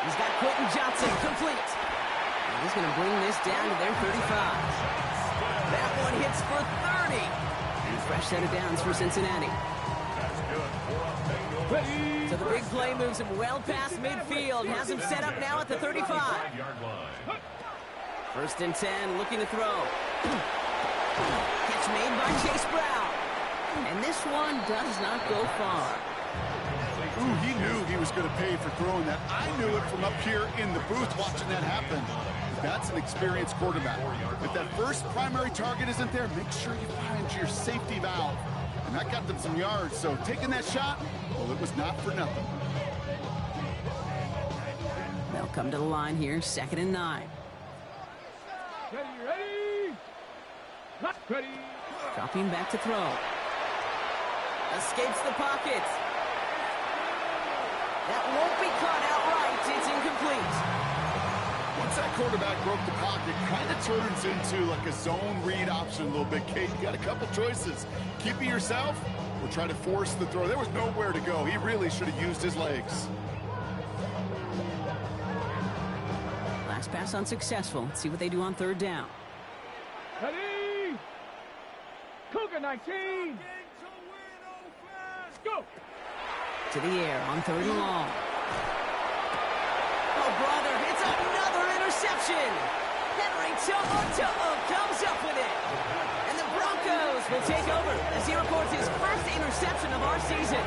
He's got Quentin Johnson complete. And he's going to bring this down to their 35. That one hits for 30. And fresh set of downs for Cincinnati. So the big play moves him well past midfield. Has him set up now at the 35. 1st and 10, looking to throw. Catch made by Chase Brown. And this one does not go far. Ooh, he knew he was going to pay for throwing that. I knew it from up here in the booth watching that happen. That's an experienced quarterback. If that first primary target isn't there, make sure you find your safety valve. And that got them some yards. So taking that shot, well, it was not for nothing. They'll come to the line here, 2nd and 9. Ready? Ready. Dropping back to throw. Escapes the pocket. That won't be caught outright. It's incomplete. Once that quarterback broke the pocket, kind of turns into like a zone read option a little bit. Kate, you got a couple choices. Keep it yourself or try to force the throw. There was nowhere to go. He really should have used his legs. Last pass unsuccessful. Let's see what they do on 3rd down. Ready? Cougar 19. go. To the air on 3rd and long. Oh, brother, it's another interception. Henry comes up with it. And the Broncos will take over as he records his first interception of our season.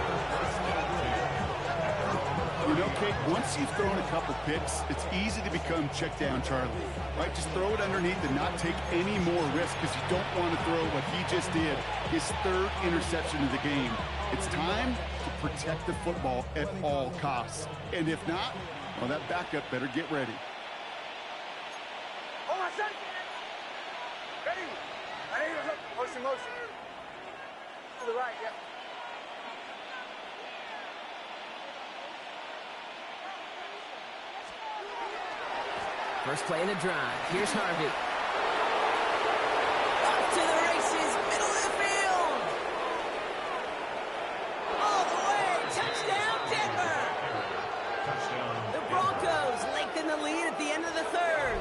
You know, Kate, once you've thrown a couple picks, it's easy to become check down Charlie, right? Just throw it underneath and not take any more risk because you don't want to throw what he just did, his 3rd interception of the game. It's time to protect the football at all costs. And if not, well, that backup better get ready. Hold on, son. Ready? Motion. To the right, yeah. First play of the drive. Here's Harvey. Off to the races, middle of the field. All the way, touchdown Denver. Touchdown. The Broncos lengthen the lead at the end of the 3rd.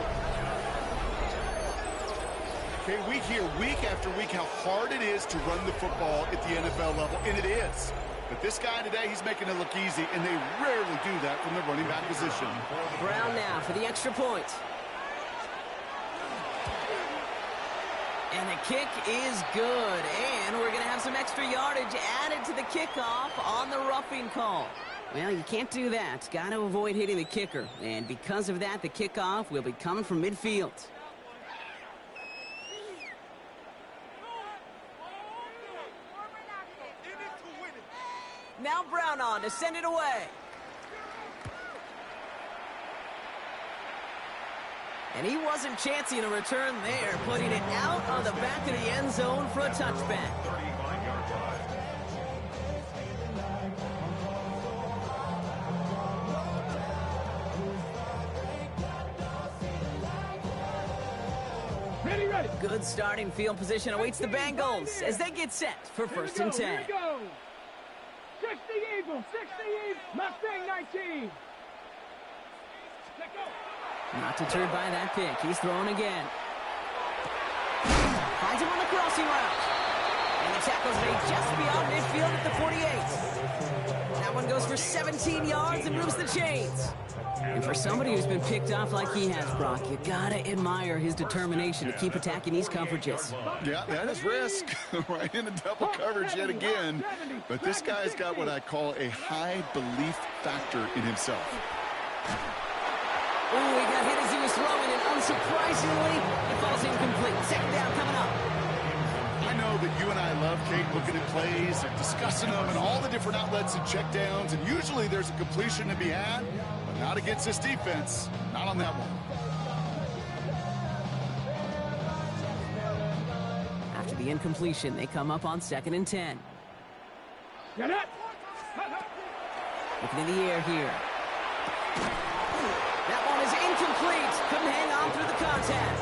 Okay, we hear week after week how hard it is to run the football at the NFL level, and it is. But this guy today, he's making it look easy, and they rarely do that from the running back position. Brown now for the extra point. And the kick is good. And we're going to have some extra yardage added to the kickoff on the roughing call. Well, you can't do that. Got to avoid hitting the kicker. And because of that, the kickoff will be coming from midfield. Now Brown on to send it away. And he wasn't chancing a return there, putting it out on the back of the end zone for a touchback. 39-yard drive. Ready. Good starting field position awaits the Bengals as they get set for 1st and 10. Here we go. 60 Eagles. Mustang 19. Let go. Not deterred by that pick. He's throwing again. Finds him on the crossing route. And the tackle's made just beyond midfield at the 48. That one goes for 17 yards and moves the chains. And for somebody who's been picked off like he has, Brock, you gotta admire his determination to keep attacking these coverages. Yeah, that is risk. Right into double coverage yet again. But this guy's got what I call a high belief factor in himself. Oh, he got hit as he was throwing, and unsurprisingly, it falls incomplete. 2nd down coming up. I know that you and I love, Kate, looking at plays and discussing them and all the different outlets and checkdowns, and usually there's a completion to be had, but not against this defense. Not on that one. After the incompletion, they come up on 2nd and 10. Get it. Looking in the air here. That one is incomplete. Couldn't hang on through the contact.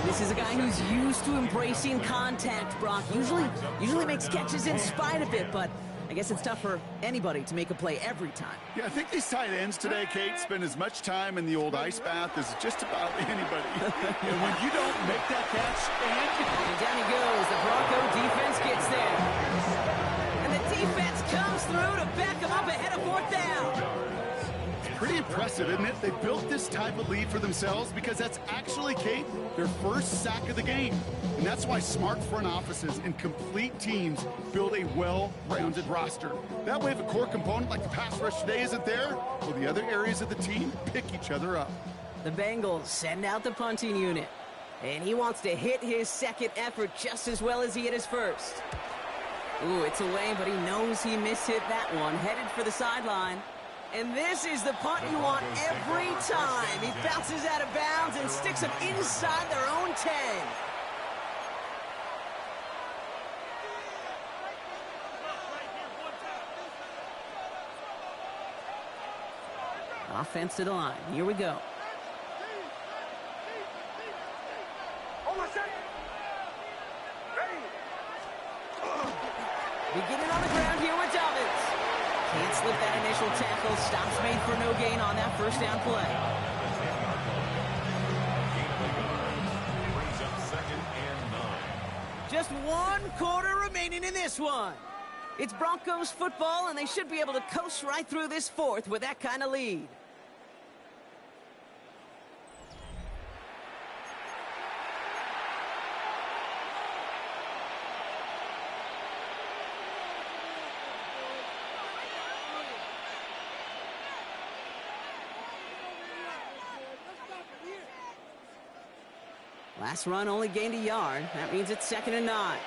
This is a guy who's used to embracing contact, Brock. Usually makes catches in spite of it, but I guess it's tough for anybody to make a play every time. Yeah, I think these tight ends today, Kate, spend as much time in the old ice bath as just about anybody. And when you don't make that catch, And down he goes. The Bronco defense gets there. And the defense comes through to back him up ahead of 4th down. pretty impressive, isn't it? They built this type of lead for themselves because that's actually, Kate, their first sack of the game. And that's why smart front offices and complete teams build a well-rounded roster. That way, if a core component like the pass rush today isn't there, well, the other areas of the team pick each other up. The Bengals send out the punting unit. And he wants to hit his second effort just as well as he hit his first. Ooh, it's away, but he knows he mishit that one. Headed for the sideline. And this is the punt you want every time. He bounces out of bounds and sticks them inside their own 10. Offense to the line. Here we go. Beginning on the ground here with Dobbins. Can't slip that initial tackle. Stops made for no gain on that first down play. Brings up 2nd and 9. Just 1 quarter remaining in this one. It's Broncos football, and they should be able to coast right through this fourth with that kind of lead. Last run only gained a yard. That means it's 2nd and 9.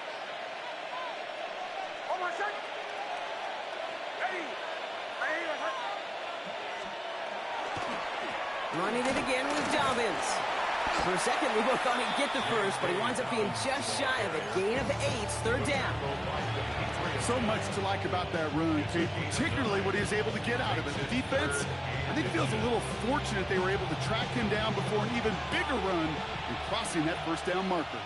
Running it again with Dobbins. For a second, we both thought he'd get the first, but he winds up being just shy of a gain of 8, 3rd down. So much to like about that run, Kate, particularly what he was able to get out of it. The defense, I think, feels a little fortunate they were able to track him down before an even bigger run and crossing that 1st down marker.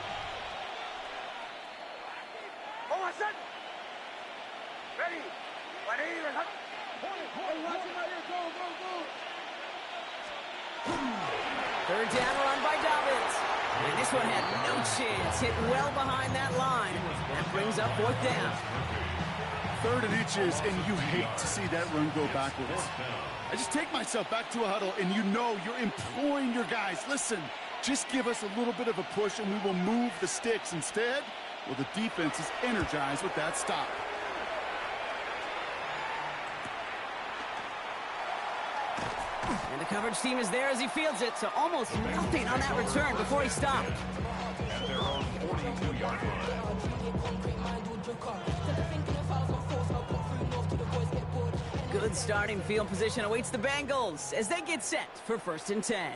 Third down run by Dobbins. And this one had no chance. Hit well behind that line. That brings up 4th down. 3rd and inches, and you hate to see that run go backwards. I just take myself back to a huddle, and you know you're imploring your guys, listen, just give us a little bit of a push, and we will move the sticks. Instead, well, the defense is energized with that stop. And the coverage team is there as he fields it, so almost nothing on that return before he stopped. At their own 42-yard line. Good starting field position awaits the Bengals as they get set for 1st and 10.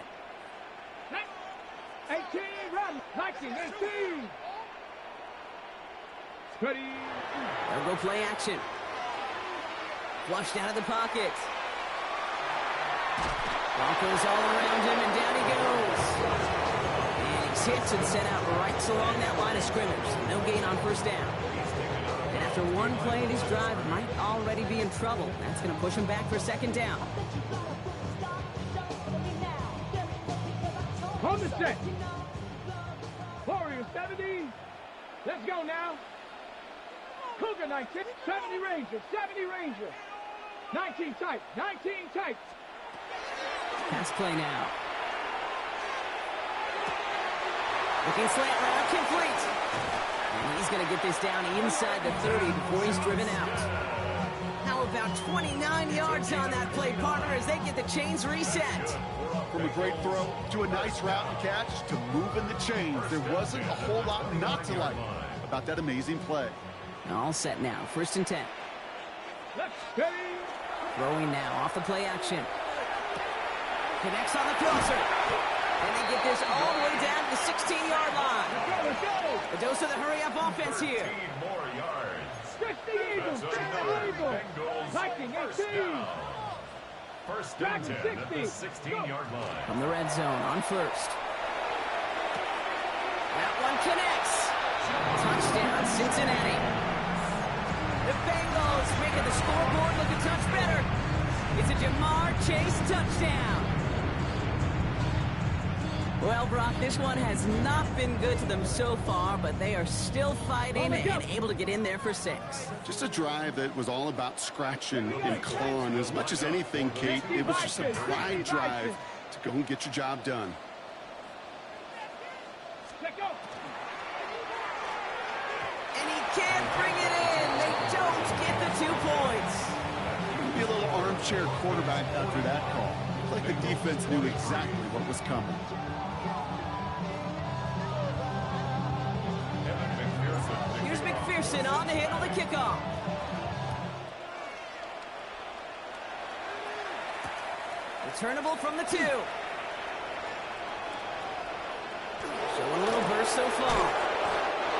18, run, 19, 18. Ready. They'll go play action. Flushed out of the pocket. Broncos all around him, and down he goes. And he's hit and sent out right along that line of scrimmage. No gain on 1st down. And after one play of his drive, might already be in trouble. That's going to push him back for 2nd down. On the set. Warriors 70. Let's go now. Cougar 19, 70 Ranger, 70 Ranger. 19 tight, 19 tight. Pass play now. Looking slant route, complete. And he's going to get this down inside the 30 before he's driven out. How about 29 yards on that play, partner, as they get the chains reset. From a great throw to a nice route and catch to moving the chains, there wasn't a whole lot not to like about that amazing play. All set now, 1st and 10. Let's go. Throwing now off the play action. Connects on the crosser. And they get this all the way down to the 16-yard line. Let's go. A dose of the hurry-up offense here. 15 more yards. 60 Eagles, 60 Eagles. Bengals, 19, 1st 18. down. 1st and 10 at the 16-yard line. From the red zone on 1st. That one connects. Touchdown, Cincinnati. The Bengals making the scoreboard look a touch better. It's a Jamar Chase touchdown. Well, Brock, this one has not been good to them so far, but they are still fighting and able to get in there for 6. Just a drive that was all about scratching and clawing. As much as anything, Kate, it was just a pride drive to go and get your job done. Let go. And he can't bring it in. They don't get the 2 points. Be a little armchair quarterback after that call. Looked like the defense knew exactly what was coming. Here's McPherson on to handle the kickoff. Returnable from the 2. Showing a little burst so far.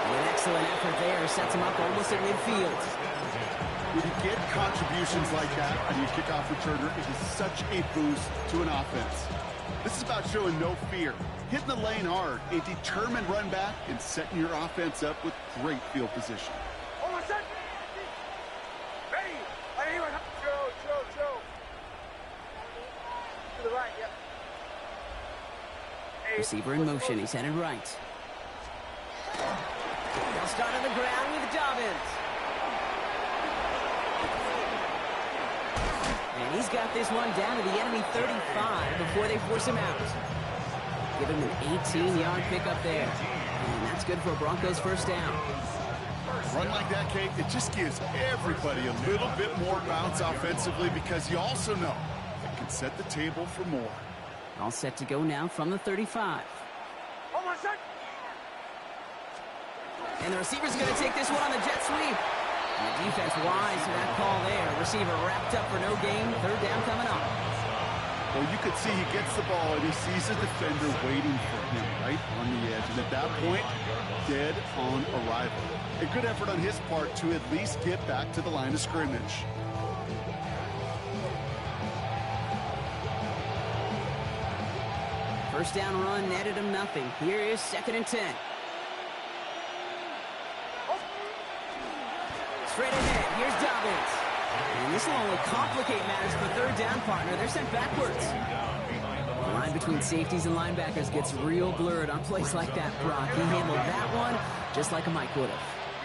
And an excellent effort there sets him up almost at midfield. When you get contributions like that on your kickoff returner, it is such a boost to an offense. This is about showing no fear, hitting the lane hard, a determined run back, and setting your offense up with great field position. To the right, yep. Receiver in motion, he's headed right. They'll start on the ground with Dobbins. And he's got this one down to the enemy 35 before they force him out. Give him an 18-yard pickup there. And that's good for a Broncos first down. Run like that, Kate, it just gives everybody a little bit more bounce offensively because you also know it can set the table for more. All set to go now from the 35. And the receiver's going to take this one on the jet sweep. And the defense wise to that call there. Receiver wrapped up for no gain. Third down coming up. Well, you could see he gets the ball and he sees a defender waiting for him right on the edge. And at that point, dead on arrival. A good effort on his part to at least get back to the line of scrimmage. First down run netted him nothing. Here is 2nd and 10. Straight ahead, here's Dobbins. And this will only complicate matters for third down partner. They're sent backwards. The line between safeties and linebackers gets real blurred on plays like that, Brock. He handled that one just like a Mike would have.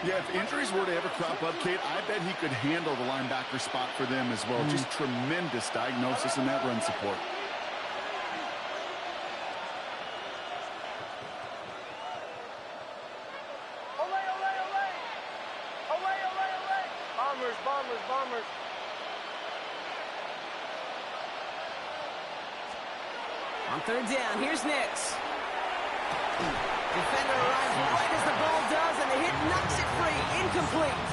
Yeah, if injuries were to ever crop up, Kate, I bet he could handle the linebacker spot for them as well. Just tremendous diagnosis in that run support. Bombers. On third down, here's Nix. Defender arrives right as the ball does, and the hit knocks it free. Incomplete.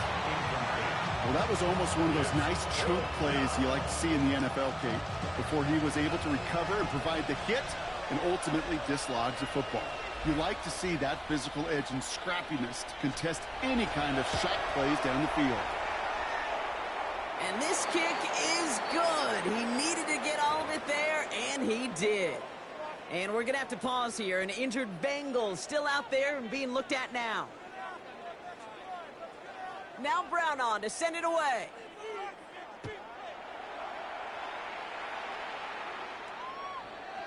Well, that was almost one of those nice choke plays you like to see in the NFL, Kate, before he was able to recover and provide the hit and ultimately dislodge the football. You like to see that physical edge and scrappiness to contest any kind of shot plays down the field. And this kick is good. He needed to get all of it there, and he did. And we're going to have to pause here. An injured Bengal still out there and being looked at now. Now Brown on to send it away.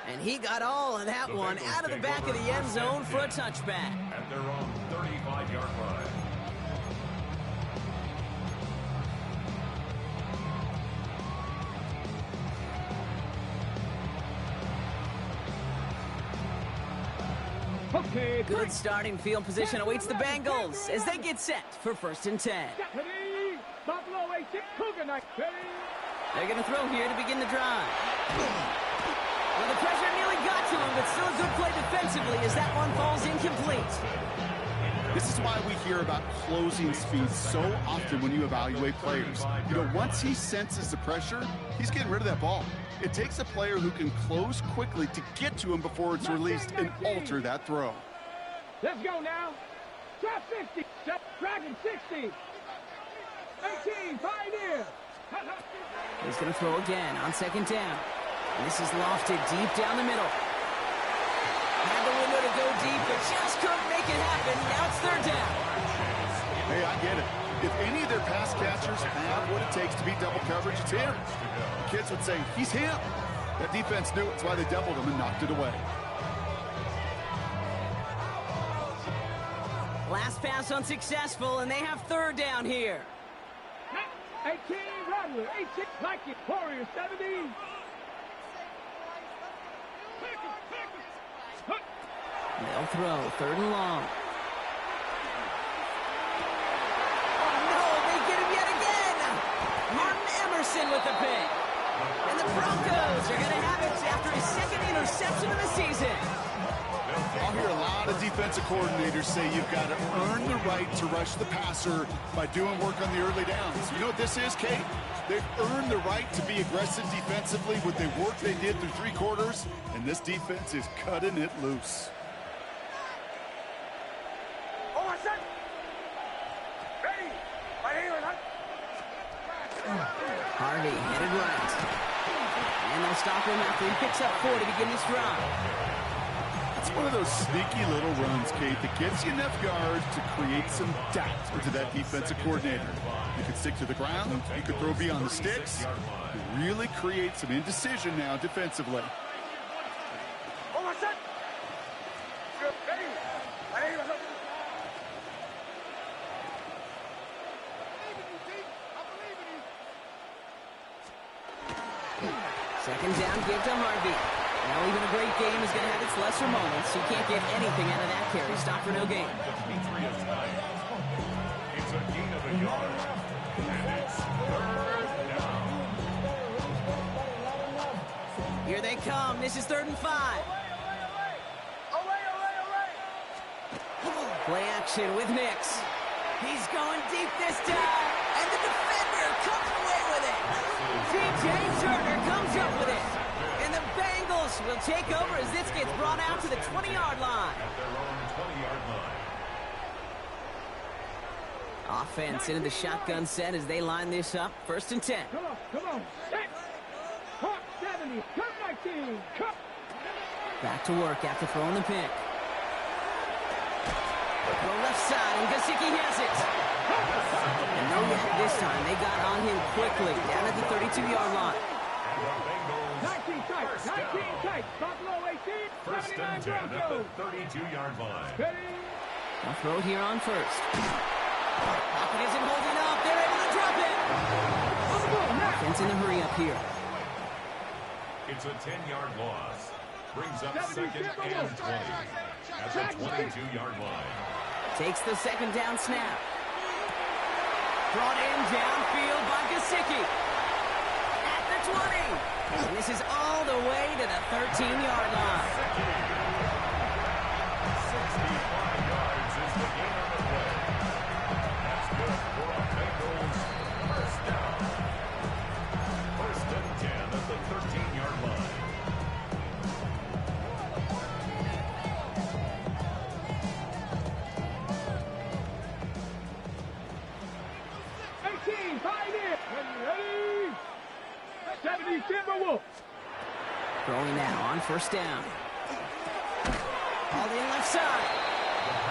And he got all of that one out of the back of the end zone for a touchback. At their own 35-yard line. Okay, Good starting field position awaits the Bengals as they get set for 1st and 10. Ready? Buffalo 86 Cougar night. Ready? They're going to throw here to begin the drive. Well, the pressure nearly got to him, but still a good play defensively as that one falls incomplete. This is why we hear about closing speed so often when you evaluate players. You know, once he senses the pressure, he's getting rid of that ball. It takes a player who can close quickly to get to him before it's released and alter that throw. Let's go now. Trap 50. Dragon 60. 18. Pioneer. He's going to throw again on 2nd down. And this is lofted deep down the middle. Had the window to go deep, but just couldn't make it happen. Now it's 3rd down. Hey, I get it. If any of their pass catchers have what it takes to beat double coverage, it's him. The kids would say, he's him. That defense knew it. That's why they doubled him and knocked it away. Last pass unsuccessful, and they have 3rd down here. 18. Rattler. 18. Like it. Warrior 70. They'll throw 3rd and long. Oh, no, they get him yet again. Martin Emerson with the pick. And the Broncos are going to have it after his 2nd interception of the season. I'll hear a lot of defensive coordinators say you've got to earn the right to rush the passer by doing work on the early downs. You know what this is, Kate? They've earned the right to be aggressive defensively with the work they did through 3 quarters, and this defense is cutting it loose. Harvey headed right. And they'll stop him after he picks up 4 to begin this drive. It's one of those sneaky little runs, Kate, that gives you enough yards to create some doubt into that defensive coordinator. You can stick to the ground, you can throw beyond the sticks, you really create some indecision now defensively. Second down, give to Harvey. Now even a great game is going to have its lesser moments. He can't get anything out of that carry. Stop for no gain. It's a gain of a yard. And it's third down. Here they come. This is 3rd and 5. Play action with Nix. He's going deep this time. And the defender comes away with it. T.J. Turner comes up with it. And the Bengals will take over as this gets brought out to the 20-yard line. At their own 20-yard line. Offense into the shotgun set as they line this up. 1st and 10. Come on. Set. Hawk 70. Cut 19. Cut. Back to work after throwing the pick. Go left side, and Gesicki has it. And no yet this time. They got on him quickly down at the 32-yard line. 19 tight. 19 tight. Buffalo 18. First and 10 at the 32-yard line. They'll throw it here on 1st. Pocket isn't holding up. They're able to drop it. Offense in a hurry up here. It's a 10-yard loss. Brings up 2nd and 20 at the 22-yard line. Takes the 2nd down snap. Brought in downfield by Gesicki. At the 20. And this is all the way to the 13-yard line. 65 yards is the gain on the play. That's good for a Bengals first down. 1st and 10 at the 13-yard line. Ready? 70 Timberwolves. Throwing now on 1st down. All in left side.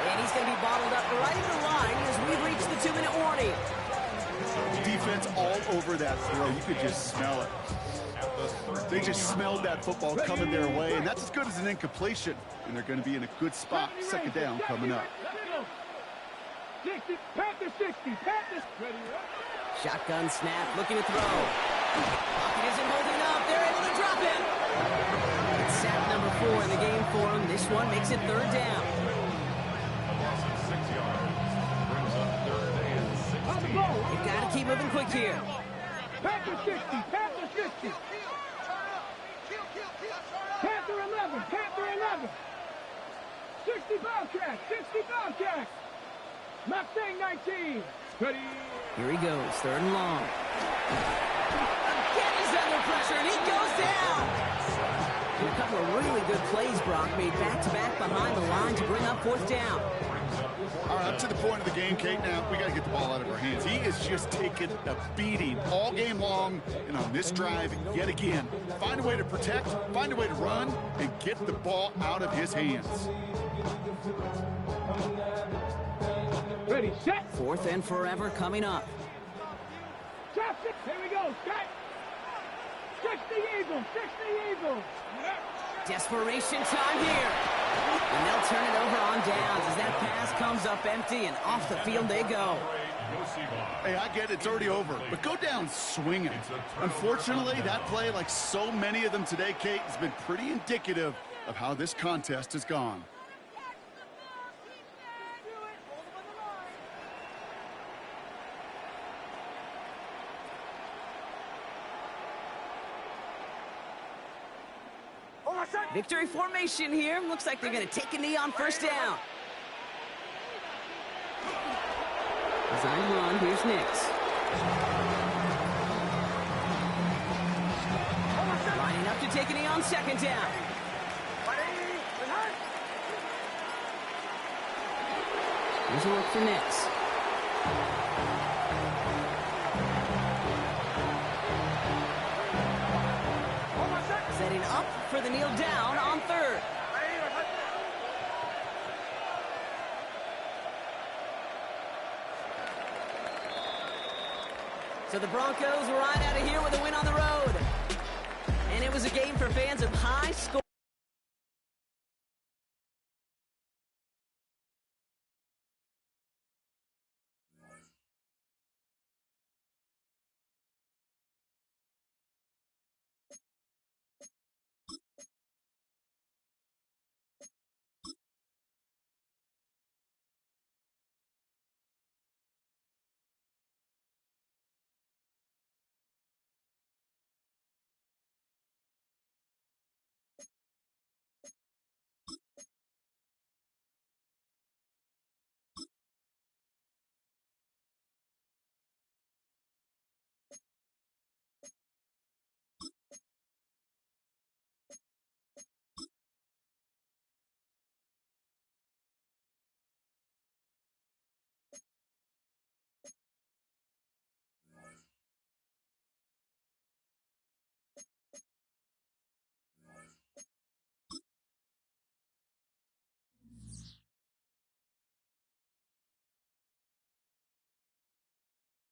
And he's going to be bottled up right in the line as we reach the 2-minute warning. Defense all over that throw. You could just smell it. They just smelled that football coming their way, and that's as good as an incompletion. And they're going to be in a good spot. 2nd down coming up. 60, Panthers 60, Panthers. Ready? Shotgun snap, looking to throw. Pocket isn't holding up. They're able to drop it. It's sack number 4 in the game for him. This one makes it 3rd down. A loss of 6 yards. Brings up 3rd and 16. You've got to keep moving quick here. Panthers 60, Panthers 60. Panther 11, Panther 11. 60 Bobcats, 60 Bobcats. Mustang 19. Ready? Here he goes, 3rd and long. Again, he's under pressure, and he goes down. And a couple of really good plays, Brock, made back-to-back behind the line to bring up 4th down. All right, up to the point of the game, Kate, now we got to get the ball out of our hands. He is just taking a beating all game long, and on this drive, yet again, find a way to protect, find a way to run, and get the ball out of his hands. Ready, set. 4th and forever coming up. Here we go, set. 60 Eagles, 60 Eagles. Desperation time here. And they'll turn it over on downs as that pass comes up empty, and off the field they go. Hey, I get it, it's already over, but go down swinging. Unfortunately, that play, like so many of them today, Kate, has been pretty indicative of how this contest has gone. Victory formation here. Looks like they're going to take a knee on 1st down. Design run. Here's Nix. Lining up to take a knee on 2nd down. Here's a look for Nix. Setting up for the kneel down on 3rd. So the Broncos ride out of here with a win on the road.